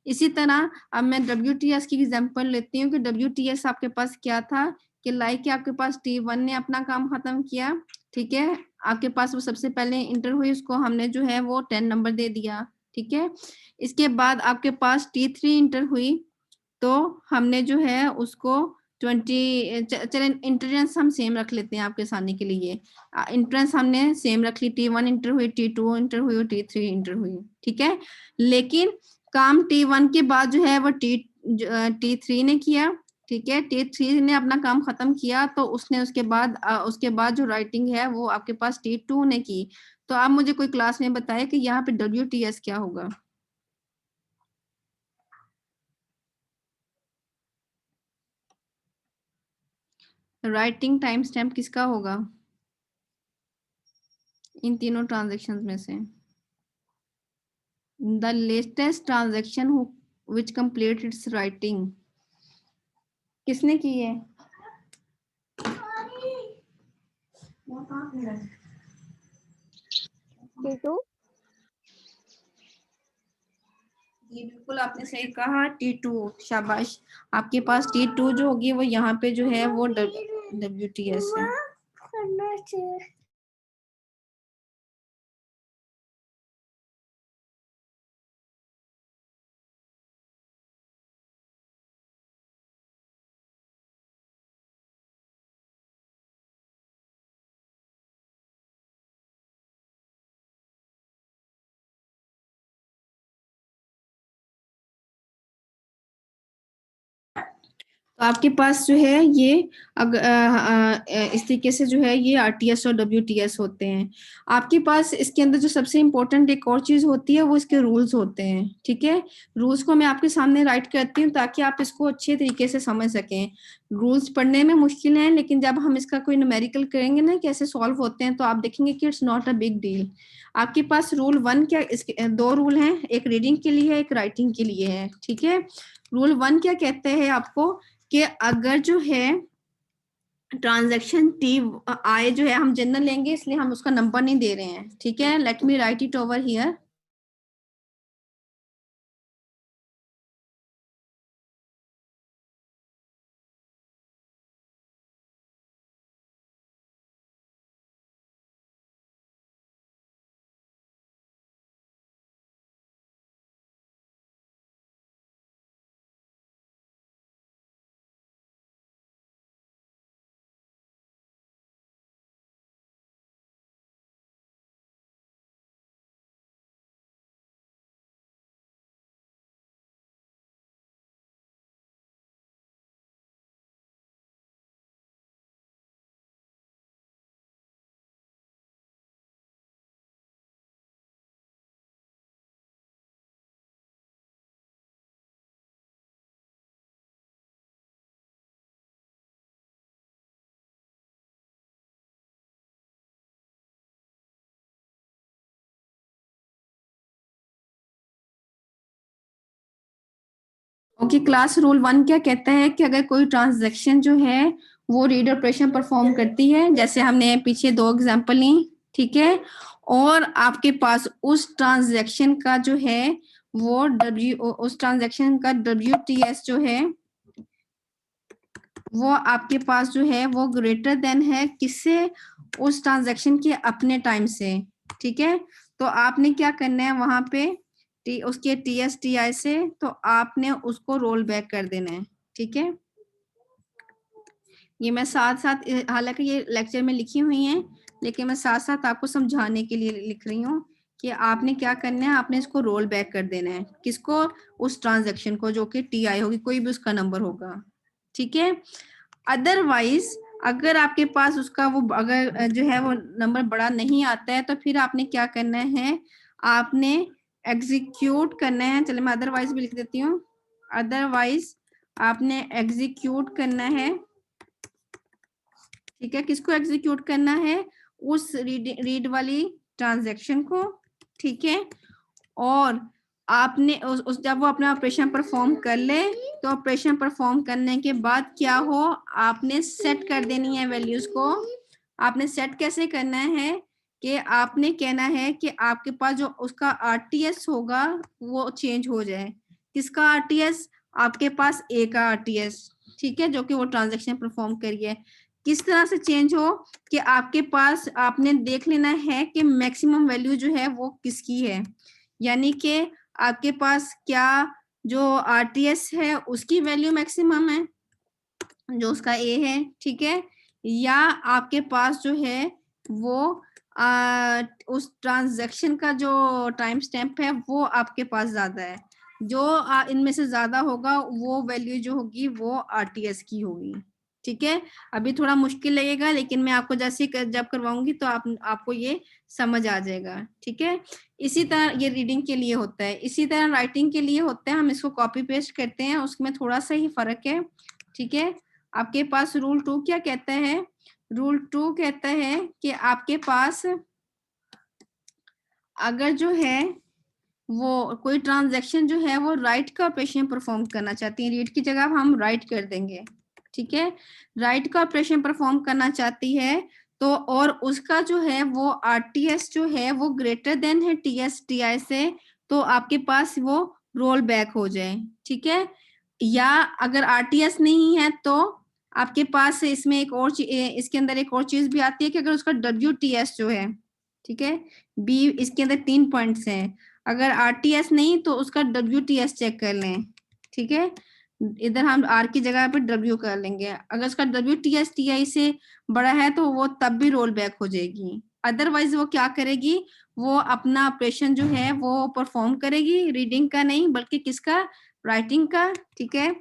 इसी तरह अब मैं WTS की एग्जांपल लेती हूँ कि WTS आपके पास क्या था कि लाइक आपके पास T1 ने अपना काम खत्म किया, ठीक है, आपके पास वो सबसे पहले इंटर हुई, उसको हमने जो है वो 10 नंबर दे दिया, ठीक है। इसके बाद आपके पास T3 इंटर हुई तो हमने जो है उसको 20, चलें इंटरेंस हम सेम रख लेते हैं आपके आसानी के लिए। इंटरेंस हमने सेम रख ली, T1 इंटर हुई, T2 इंटर हुई और T3 इंटर हुई, ठीक है। लेकिन काम T1 के बाद जो है वो T3 ने किया, ठीक है, T3 ने अपना काम खत्म किया तो उसने उसके बाद जो राइटिंग है वो आपके पास T2 ने की। तो आप मुझे कोई क्लास में बताए कि यहाँ पे WTS क्या होगा? राइटिंग टाइम स्टैम्प किसका होगा इन तीनों ट्रांजैक्शंस में से? The latest transaction which complete it's writing किसने की है? T2। जी बिल्कुल आपने सही कहा, T2, शाबाश। आपके पास T2 जो होगी वो यहाँ पे जो है वो WTS है। तो आपके पास जो है ये इस तरीके से जो है ये आरटीएस और WTS होते हैं। आपके पास इसके अंदर जो सबसे इम्पोर्टेंट एक और चीज होती है वो इसके रूल्स होते हैं, ठीक है। रूल्स को मैं आपके सामने राइट करती हूँ ताकि आप इसको अच्छे तरीके से समझ सकें। रूल्स पढ़ने में मुश्किल है लेकिन जब हम इसका कोई न्यूमेरिकल करेंगे ना कैसे सॉल्व होते हैं तो आप देखेंगे कि it's not a big deal. आपके पास रूल 1 क्या, इसके दो रूल हैं, एक रीडिंग के लिए है एक राइटिंग के लिए है, ठीक है। रूल 1 क्या कहते हैं आपको कि अगर जो है ट्रांजैक्शन टी आए जो है, हम जनरल लेंगे इसलिए हम उसका नंबर नहीं दे रहे हैं, ठीक है। Let me right it over here. Okay, class rule 1 क्या कहता है कि अगर कोई ट्रांजैक्शन जो है वो रीड ऑपरेशन परफॉर्म करती है, जैसे हमने पीछे दो एग्जांपल ली, ठीक है, और आपके पास उस ट्रांजैक्शन का जो है वो उस ट्रांजैक्शन का WTS जो है वो आपके पास जो है वो ग्रेटर देन है किससे, उस ट्रांजैक्शन के अपने टाइम से, ठीक है। तो आपने क्या करना है वहां पे उसके TSTI से, तो आपने उसको रोल बैक कर देना है, ठीक है। ये मैं साथ साथ, हालांकि ये लेक्चर में लिखी हुई हैं, लेकिन मैं साथ साथ आपको समझाने के लिए लिख रही हूँ कि आपने क्या करना है, आपने इसको रोल बैक कर देना है। किसको? उस ट्रांजैक्शन को जो कि TI होगी, कोई भी उसका नंबर होगा, ठीक है। अदरवाइज अगर आपके पास उसका वो अगर जो है वो नंबर बड़ा नहीं आता है, तो फिर आपने क्या करना है, आपने एग्जीक्यूट करना है। चलिए मैं अदरवाइज भी लिख देती हूँ। अदरवाइज आपने एग्जीक्यूट करना है, ठीक है। किसको एग्जीक्यूट करना है? उस रीड वाली ट्रांजैक्शन को, ठीक है। और आपने उस जब वो अपना ऑपरेशन परफॉर्म कर ले, तो ऑपरेशन परफॉर्म करने के बाद क्या हो, आपने सेट कर देनी है वैल्यूज को। आपने सेट कैसे करना है कि आपने कहना है कि आपके पास जो उसका RTS होगा वो चेंज हो जाए। किसका RTS? आपके पास A का RTS, ठीक है, जो कि वो ट्रांजैक्शन परफॉर्म करिए। किस तरह से चेंज हो कि आपके पास आपने देख लेना है कि मैक्सिमम वैल्यू जो है वो किसकी है, यानी कि आपके पास क्या जो RTS है उसकी वैल्यू मैक्सिमम है, जो उसका A है, ठीक है, या आपके पास जो है वो उस ट्रांजैक्शन का जो टाइम स्टैम्प है वो आपके पास ज्यादा है। जो इनमें से ज्यादा होगा वो वैल्यू जो होगी वो RTS की होगी, ठीक है। अभी थोड़ा मुश्किल लगेगा, लेकिन मैं आपको जैसे जब करवाऊंगी तो आपको ये समझ आ जाएगा, ठीक है। इसी तरह ये रीडिंग के लिए होता है, इसी तरह राइटिंग के लिए होता है। हम इसको कॉपी पेस्ट करते हैं, उसमें थोड़ा सा ही फर्क है, ठीक है। आपके पास रूल 2 क्या कहता है? रूल 2 कहता है कि आपके पास अगर जो है वो कोई ट्रांजैक्शन जो है वो राइट का ऑपरेशन परफॉर्म करना चाहती है, रीड की जगह हम राइट कर देंगे, ठीक है। राइट का ऑपरेशन परफॉर्म करना चाहती है, तो और उसका जो है वो RTS जो है वो ग्रेटर देन है TSTI से, तो आपके पास वो रोल बैक हो जाए, ठीक है। या अगर RTS नहीं है तो आपके पास इसमें एक और इसके अंदर एक और चीज भी आती है कि अगर उसका WTS जो है, ठीक है, B इसके अंदर 3 पॉइंट्स हैं। अगर RTS नहीं तो उसका WTS चेक कर लें, ठीक है। इधर हम R की जगह पे W कर लेंगे। अगर उसका WTS TI से बड़ा है तो वो तब भी रोल बैक हो जाएगी। अदरवाइज वो क्या करेगी, वो अपना ऑपरेशन जो है वो परफॉर्म करेगी, रीडिंग का नहीं बल्कि किसका, राइटिंग का, ठीक है।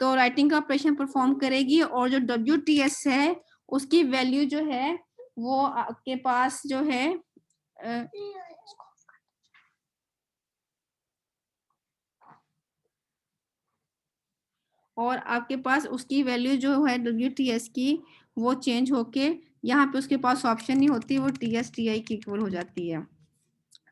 तो राइटिंग का ऑपरेशन परफॉर्म करेगी और जो WTS है उसकी वैल्यू जो है वो आपके पास जो है और आपके पास उसकी वैल्यू जो है WTS की वो चेंज होके यहाँ पे उसके पास ऑप्शन नहीं होती, वो TSTI की इक्वल हो जाती है।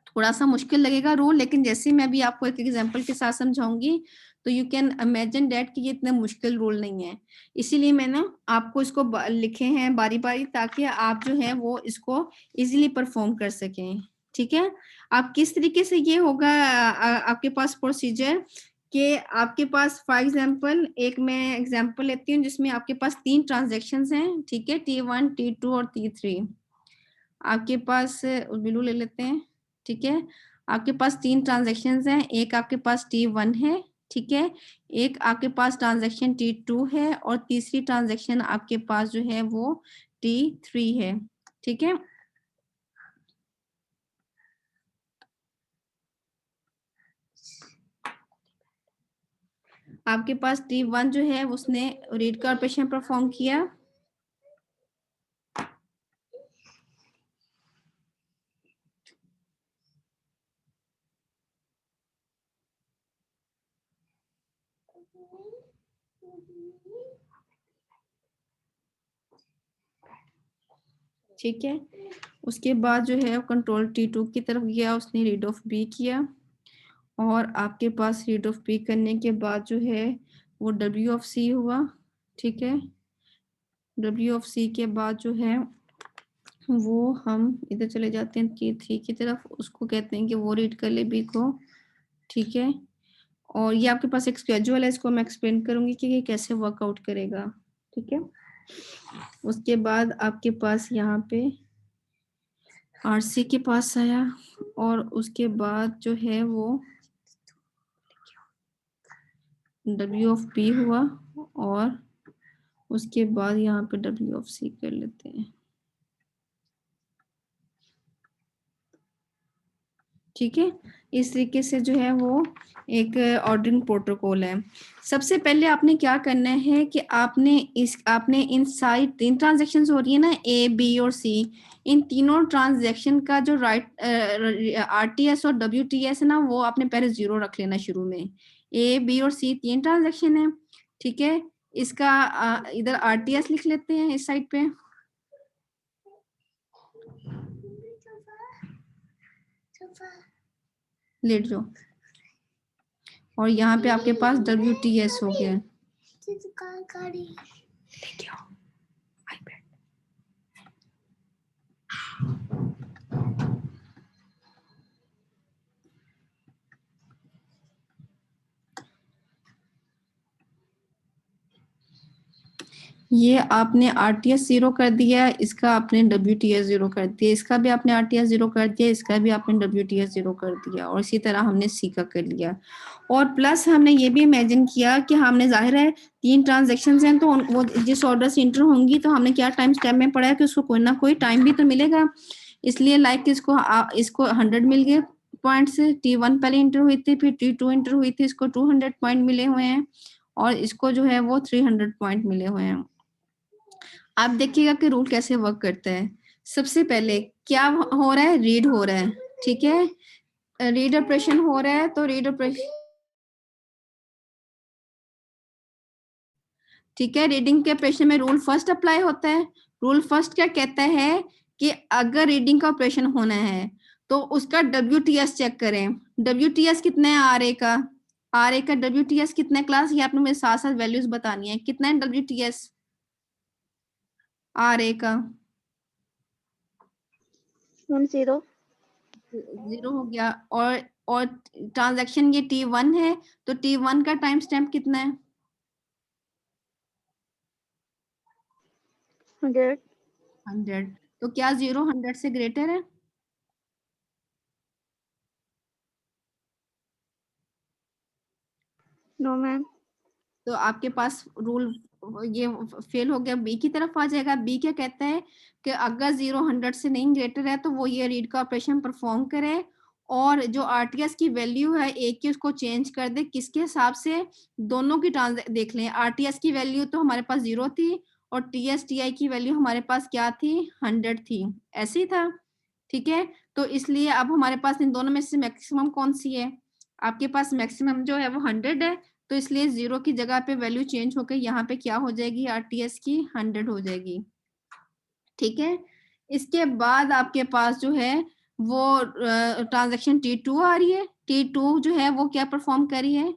थोड़ा सा मुश्किल लगेगा रूल, लेकिन जैसे मैं अभी आपको एक एग्जांपल के साथ समझाऊंगी तो यू कैन इमेजिन दैट कि ये इतना मुश्किल रूल नहीं है। इसीलिए मैंने आपको इसको लिखे हैं बारी बारी, ताकि आप जो है वो इसको इजीली परफॉर्म कर सकें, ठीक है। आप किस तरीके से ये होगा आपके पास प्रोसीजर कि आपके पास फॉर एग्जांपल एक मैं एग्जांपल लेती हूँ जिसमें आपके पास 3 ट्रांजैक्शंस हैं, ठीक है, T1 T2 और T3। आपके पास बिलू ले लेते हैं, ठीक है। आपके पास 3 ट्रांजैक्शंस हैं, एक आपके पास T1 है, ठीक है, एक आपके पास ट्रांजैक्शन T2 है और तीसरी ट्रांजैक्शन आपके पास जो है वो T3 है, ठीक है। आपके पास T1 जो है उसने रीड का ऑपरेशन परफॉर्म किया, ठीक है। उसके बाद जो है कंट्रोल T2 की तरफ गया, उसने रीड ऑफ B किया और आपके पास रीड ऑफ B करने के बाद जो है वो W ऑफ C हुआ, ठीक है। W ऑफ C के बाद जो है वो हम इधर चले जाते हैं T3 की तरफ, उसको कहते हैं कि वो रीड कर ले बी को, ठीक है। और ये आपके पास एक स्केड्यूल है, इसको मैं एक्सप्लेन करूंगी कि ये कैसे वर्कआउट करेगा, ठीक है। उसके बाद आपके पास यहाँ पे आरसी के पास आया, और उसके बाद जो है वो W ऑफ P हुआ, और उसके बाद यहाँ पे W ऑफ C कर लेते हैं, ठीक है। इस तरीके से जो है वो एक ऑर्डरिंग प्रोटोकॉल है। सबसे पहले आपने क्या करना है कि आपने इन सारी 3 ट्रांजैक्शंस हो रही है ना, A, B और C, इन तीनों ट्रांजैक्शन का जो RTS और WTS है ना, वो आपने पहले 0 रख लेना शुरू में। A, B और C 3 ट्रांजैक्शन है, ठीक है। इसका इधर RTS लिख लेते हैं इस साइड पे, लेट जाओ। और यहाँ पे आपके पास WTS हो गया, लेके आओ iPad। ये आपने RTS 0 कर दिया, इसका आपने WTS 0 कर दिया, इसका भी आपने RTS 0 कर दिया, इसका भी आपने WTS 0 कर दिया, और इसी तरह हमने C का कर लिया। और प्लस हमने ये भी इमेजिन किया कि हमने, जाहिर है 3 ट्रांजैक्शंस हैं, तो वो जिस ऑर्डर से इंटर होंगी तो हमने क्या टाइम स्टेप में पढ़ा है कि उसको कोई ना कोई टाइम भी तो मिलेगा। इसलिए लाइक इसको 100 मिल गए पॉइंट्स, T1 पहले इंटर हुई थी, फिर T2 इंटर हुई थी, इसको 200 पॉइंट मिले हुए हैं, और इसको जो है वो 300 पॉइंट मिले हुए हैं। आप देखिएगा कि रूल कैसे वर्क करता है। सबसे पहले क्या हो रहा है, रीड हो रहा है, ठीक है। रीड ऑपरेशन हो रहा है, तो रीड ऑपरेशन, ठीक है। रीडिंग के ऑपरेशन में रूल फर्स्ट अप्लाई होता है। रूल फर्स्ट क्या कहता है कि अगर रीडिंग का ऑपरेशन होना है तो उसका WTS चेक करें। WTS कितना है RA का, RA का WTS कितना है क्लास, ये आपने मेरे साथ साथ वैल्यूज बतानी है। कितना है WTS RA का? 10 0 हो गया। और ट्रांजैक्शन ये T1 है, तो T1 का टाइम स्टैम्प कितना है? 100 100। तो क्या 0 100 से ग्रेटर है? No ma'am. तो आपके पास रूल ये फेल हो गया, बी की तरफ आ जाएगा। बी क्या कहता है कि अगर 0 100 से नहीं ग्रेटर है तो वो ये रीड का ऑपरेशन परफॉर्म करे, और जो आरटीएस की वैल्यू है एक की उसको चेंज कर दे। किसके हिसाब से? दोनों की देख लें, आरटीएस की वैल्यू तो हमारे पास 0 थी, और टीएस टीआई की वैल्यू हमारे पास क्या थी? 100 थी, ऐसे ही था, ठीक है। तो इसलिए अब हमारे पास इन दोनों में से मैक्सिमम कौन सी है? आपके पास मैक्सिमम जो है वो 100 है, तो इसलिए 0 की जगह पे वैल्यू चेंज होकर यहाँ पे क्या हो जाएगी? आरटीएस की 100 हो जाएगी, ठीक है। इसके बाद आपके पास जो है वो ट्रांजैक्शन T2 आ रही है। T2 जो है वो क्या परफॉर्म कर रही है?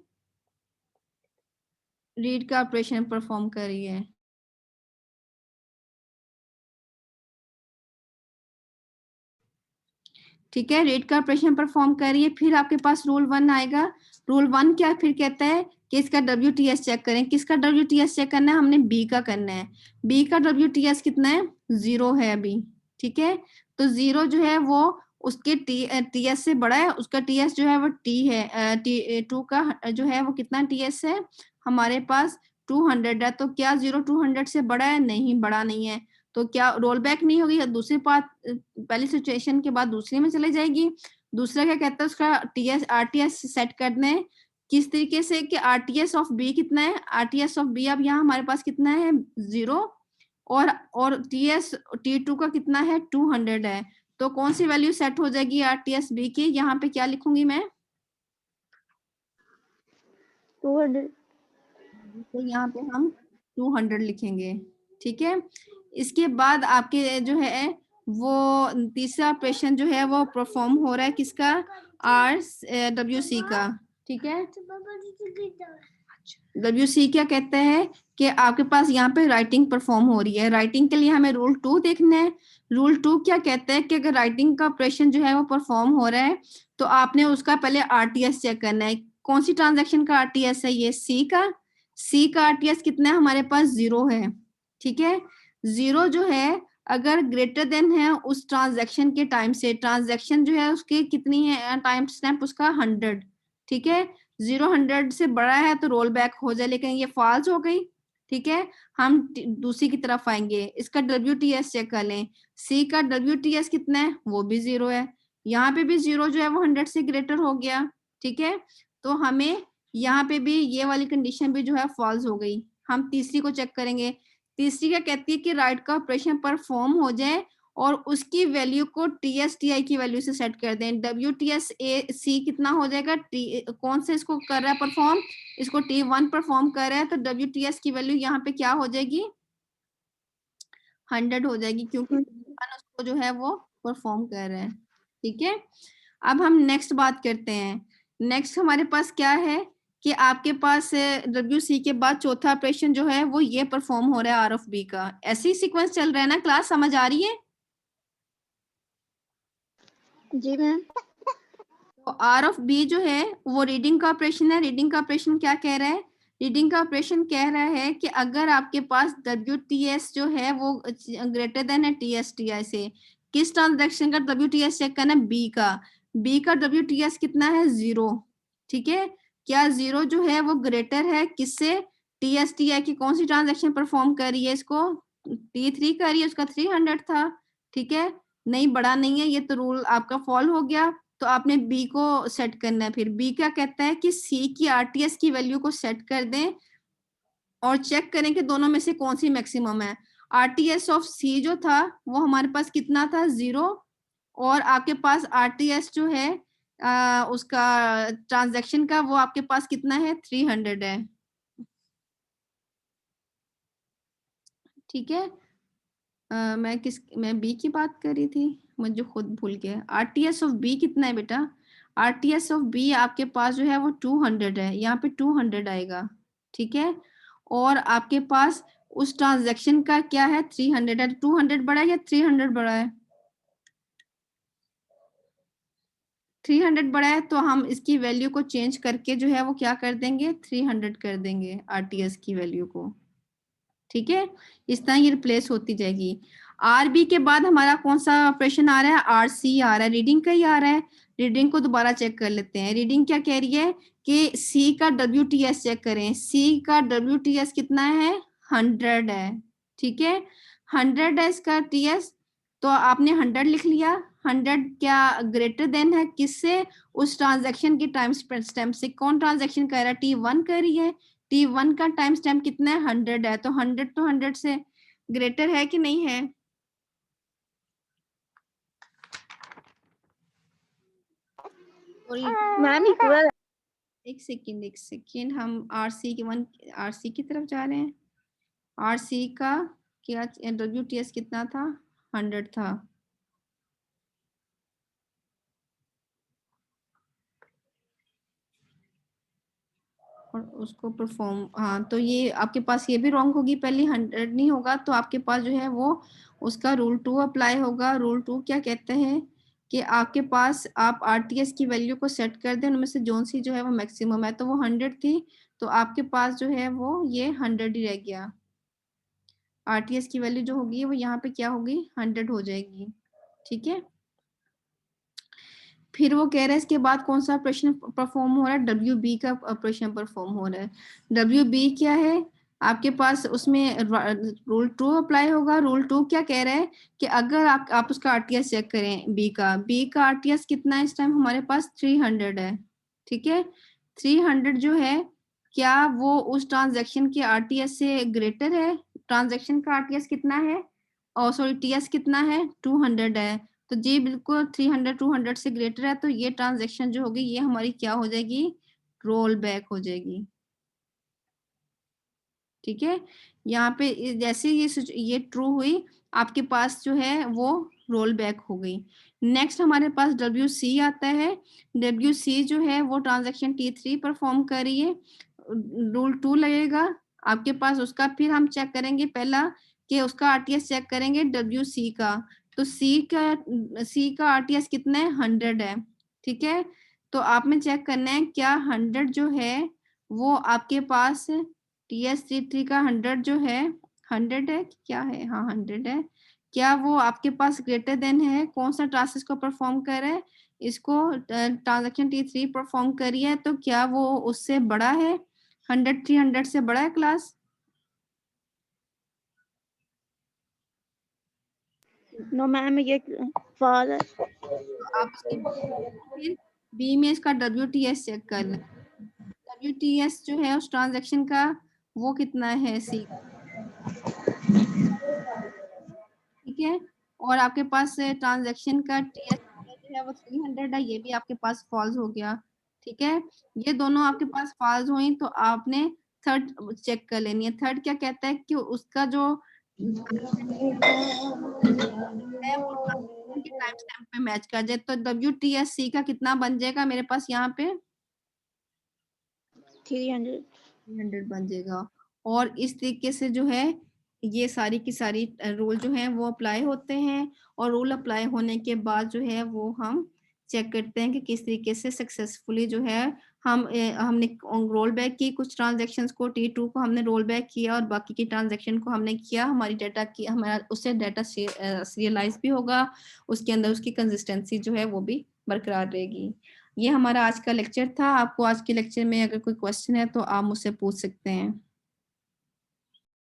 रीड का ऑपरेशन परफॉर्म कर रही है, ठीक है। रीड का ऑपरेशन परफॉर्म कर रही है। फिर आपके पास रूल 1 आएगा। रूल 1 क्या फिर कहता है कि इसका WTS चेक करें। किसका WTS चेक करना है? हमने बी का करना है। बी का WTS कितना है? 0 है अभी, ठीक है। तो 0 जो है वो उसके TS से बड़ा है, उसका TS जो है वो T है, T2 का जो है वो कितना TS है हमारे पास? 200 है। तो क्या 0 200 से बड़ा है? नहीं, बड़ा नहीं है। तो क्या रोल बैक नहीं होगी? दूसरी बात, पहली सिचुएशन के बाद दूसरी में चले जाएगी। दूसरा क्या कहता है, उसका आरटीएस सेट करना है। किस तरीके से कि आरटीएस ऑफ बी कितना है? आरटीएस ऑफ बी अब यहाँ हमारे पास कितना है? 0। और टीएस T2 का कितना है? 200 है। तो कौन सी वैल्यू सेट हो जाएगी आरटीएस बी की? यहाँ पे क्या लिखूंगी मैं? 200। तो यहाँ पे हम 200 लिखेंगे, ठीक है। इसके बाद आपके जो है वो तीसरा ऑपरेशन जो है वो परफॉर्म हो रहा है किसका? RWC का, ठीक है। WC क्या कहता है कि आपके पास यहाँ पे राइटिंग परफॉर्म हो रही है। राइटिंग के लिए हमें रूल 2 देखना है। रूल 2 क्या कहता है कि अगर राइटिंग का ऑपरेशन जो है वो परफॉर्म हो रहा है तो आपने उसका पहले आरटीएस चेक करना है। कौन सी ट्रांजैक्शन का आरटीएस है? ये सी का आरटीएस कितना है? हमारे पास 0 है। ठीक है, 0 जो है अगर ग्रेटर देन है उस ट्रांजैक्शन के टाइम से, ट्रांजैक्शन जो है उसके कितनी है टाइम स्टैम्प उसका 100। ठीक है, 0 100 से बड़ा है तो रोल बैक हो जाए, लेकिन ये फॉल्स हो गई। ठीक है, हम दूसरी की तरफ आएंगे, इसका WTS चेक कर लें। सी का WTS कितना है? वो भी 0 है। यहाँ पे भी 0 जो है वो 100 से ग्रेटर हो गया। ठीक है, तो हमें यहाँ पे भी ये वाली कंडीशन भी जो है फॉल्स हो गई। हम तीसरी को चेक करेंगे। तीसरी क्या कहती है कि राइट का ऑपरेशन परफॉर्म हो जाए और उसकी वैल्यू को TSTI की वैल्यू से सेट कर दें। WTS AC कितना हो जाएगा? कौन से इसको कर रहा है परफॉर्म? इसको T1 परफॉर्म कर रहा है, तो WTS की वैल्यू यहाँ पे क्या हो जाएगी? 100 हो जाएगी, क्योंकि उसको जो है वो परफॉर्म कर रहा है। ठीक है, अब हम नेक्स्ट बात करते हैं। नेक्स्ट हमारे पास क्या है कि आपके पास WC के बाद चौथा ऑपरेशन जो है वो ये परफॉर्म हो रहा है R(B) का। ऐसे ही सीक्वेंस चल रहा है ना? क्लास समझ आ रही है? जी मैम। तो R(B) जो है वो रीडिंग का ऑपरेशन है। रीडिंग का ऑपरेशन क्या कह रहा है? रीडिंग का ऑपरेशन कह रहा है कि अगर आपके पास WTS जो है वो ग्रेटर देन है TSTI से, किस ट्रांजैक्शन का WTS चेक करना है? B का WTS कितना है? 0। ठीक है, क्या 0 जो है वो ग्रेटर है किससे? TSTI की कौन सी ट्रांजैक्शन परफॉर्म कर रही है? इसको T3 कर रही है, उसका 300 था। ठीक है, नहीं बड़ा नहीं है, ये तो रूल आपका फॉल हो गया। तो आपने B को सेट करना है। फिर B क्या कहता है कि C की RTS की वैल्यू को सेट कर दें और चेक करें कि दोनों में से कौन सी मैक्सिमम है। RTS ऑफ C जो था वो हमारे पास कितना था? 0। और आपके पास RTS जो है उसका ट्रांजैक्शन का वो आपके पास कितना है? 300 है। ठीक है, मैं बी की बात कर रही थी, मुझे खुद भूल गया। आरटीएस ऑफ बी कितना है बेटा? आरटीएस ऑफ बी आपके पास जो है वो 200 है, यहाँ पे 200 आएगा। ठीक है, और आपके पास उस ट्रांजैक्शन का क्या है? 300 है। 200 बड़ा है या 300 बड़ा है? 300 बड़ा है, तो हम इसकी वैल्यू को चेंज करके जो है वो क्या कर देंगे? 300 कर देंगे आरटीएस की वैल्यू को। ठीक है, इस तरह ये रिप्लेस होती जाएगी। RB के बाद हमारा कौन सा ऑपरेशन आ रहा है? RC आ रहा है, रीडिंग का ही आ रहा है। रीडिंग को दोबारा चेक कर लेते हैं। रीडिंग क्या कह रही है कि C का WTS चेक करें। C का WTS कितना है? 100 है। ठीक है, 100 है इसका TS, तो आपने 100 लिख लिया। 100 क्या ग्रेटर देन है किससे? उस ट्रांजैक्शन की टाइम स्टैम्प से। कौन ट्रांजैक्शन कर रहा है? T1 कर रही है। T1 का टाइम स्टैम्प कितना है? 100 है, तो 100 तो 100 से ग्रेटर है कि नहीं है? और मैम इक्वल। एक सेकेंड, हम आरसी की तरफ जा रहे हैं। आरसी का क्या WTS कितना था? 100 था। और उसको परफॉर्म, हाँ, तो ये आपके पास ये भी रॉन्ग होगी। पहले 100 नहीं होगा तो आपके पास जो है वो उसका रूल 2 अप्लाई होगा। रूल 2 क्या कहते हैं कि आपके पास आप आरटीएस की वैल्यू को सेट कर दें, उनमें से जोन सी जो है वो मैक्सिमम है, तो वो 100 थी, तो आपके पास जो है वो ये 100 ही रह गया। आरटीएस की वैल्यू जो होगी वो यहाँ पे क्या होगी? 100 हो जाएगी। ठीक है, फिर वो कह रहा है इसके बाद कौन सा ऑपरेशन परफॉर्म हो रहा है? WB का ऑपरेशन परफॉर्म हो रहा है। WB क्या है आपके पास? उसमें रूल 2 अप्लाई होगा। रूल 2 क्या कह रहा है कि अगर आप उसका आरटीएस चेक करें B का आरटीएस कितना है इस टाइम? हमारे पास 300 है। ठीक है, 300 जो है क्या वो उस ट्रांजैक्शन के आरटीएस से ग्रेटर है? ट्रांजैक्शन का आरटीएस कितना है? और सॉरी टीएस कितना है? 200 है। तो जी बिल्कुल 300 200 से ग्रेटर है, तो ये ट्रांजैक्शन जो होगी ये हमारी क्या हो जाएगी? रोल बैक हो जाएगी। ठीक है, यहाँ पे जैसे ये ट्रू हुई, आपके पास जो है वो रोल बैक हो गई। नेक्स्ट हमारे पास WC आता है। WC जो है वो ट्रांजैक्शन T3 परफॉर्म कर रही है। रूल 2 लगेगा आपके पास उसका, फिर हम चेक करेंगे पहला कि उसका आरटीएस चेक करेंगे WC का, तो C का आरटीएस कितना है 100 है, ठीक है। तो आप में चेक करना है क्या 100 जो है वो आपके पास TS33 का 100 जो है 100 है क्या है, हाँ 100 है, क्या वो आपके पास ग्रेटर देन है, कौन सा टास्क इसको परफॉर्म कर रहा है, इसको ट्रांजैक्शन T3 परफॉर्म करी है, तो क्या वो उससे बड़ा है 100 300 से बड़ा है क्लास? नो मैम, ये फॉल है। तो आप इसके फिर बी में इसका WTS चेक कर लें, WTS जो है उस ट्रांजैक्शन का वो कितना है C, ठीक है। और आपके पास ट्रांजैक्शन का TS जो है वो 300 है, ये भी आपके पास फॉल्स हो गया, ठीक है। ये दोनों आपके पास फॉल्स हुई तो आपने थर्ड चेक कर लेनी है। थर्ड क्या कहता है कि उसका जो है वो ट्रांजैक्शन के टाइम स्टैम्प पे मैच कर जाए, तो WTSC का कितना बन जाएगा मेरे पास यहाँ पे 300। 300 बन जाएगा। और इस तरीके से जो है ये सारी की सारी रूल जो है वो अप्लाई होते हैं, और रूल अप्लाई होने के बाद जो है वो हम चेक करते हैं कि किस तरीके से सक्सेसफुली जो है हमने रोल बैक की, कुछ ट्रांजैक्शंस को T2 को हमने रोल बैक किया और बाकी की ट्रांजैक्शन को हमने किया, हमारी डाटा की हमारा उससे डाटा सीरियलाइज भी होगा, उसके अंदर उसकी कंसिस्टेंसी जो है वो भी बरकरार रहेगी। ये हमारा आज का लेक्चर था। आपको आज के लेक्चर में अगर कोई क्वेश्चन है तो आप मुझसे पूछ सकते हैं।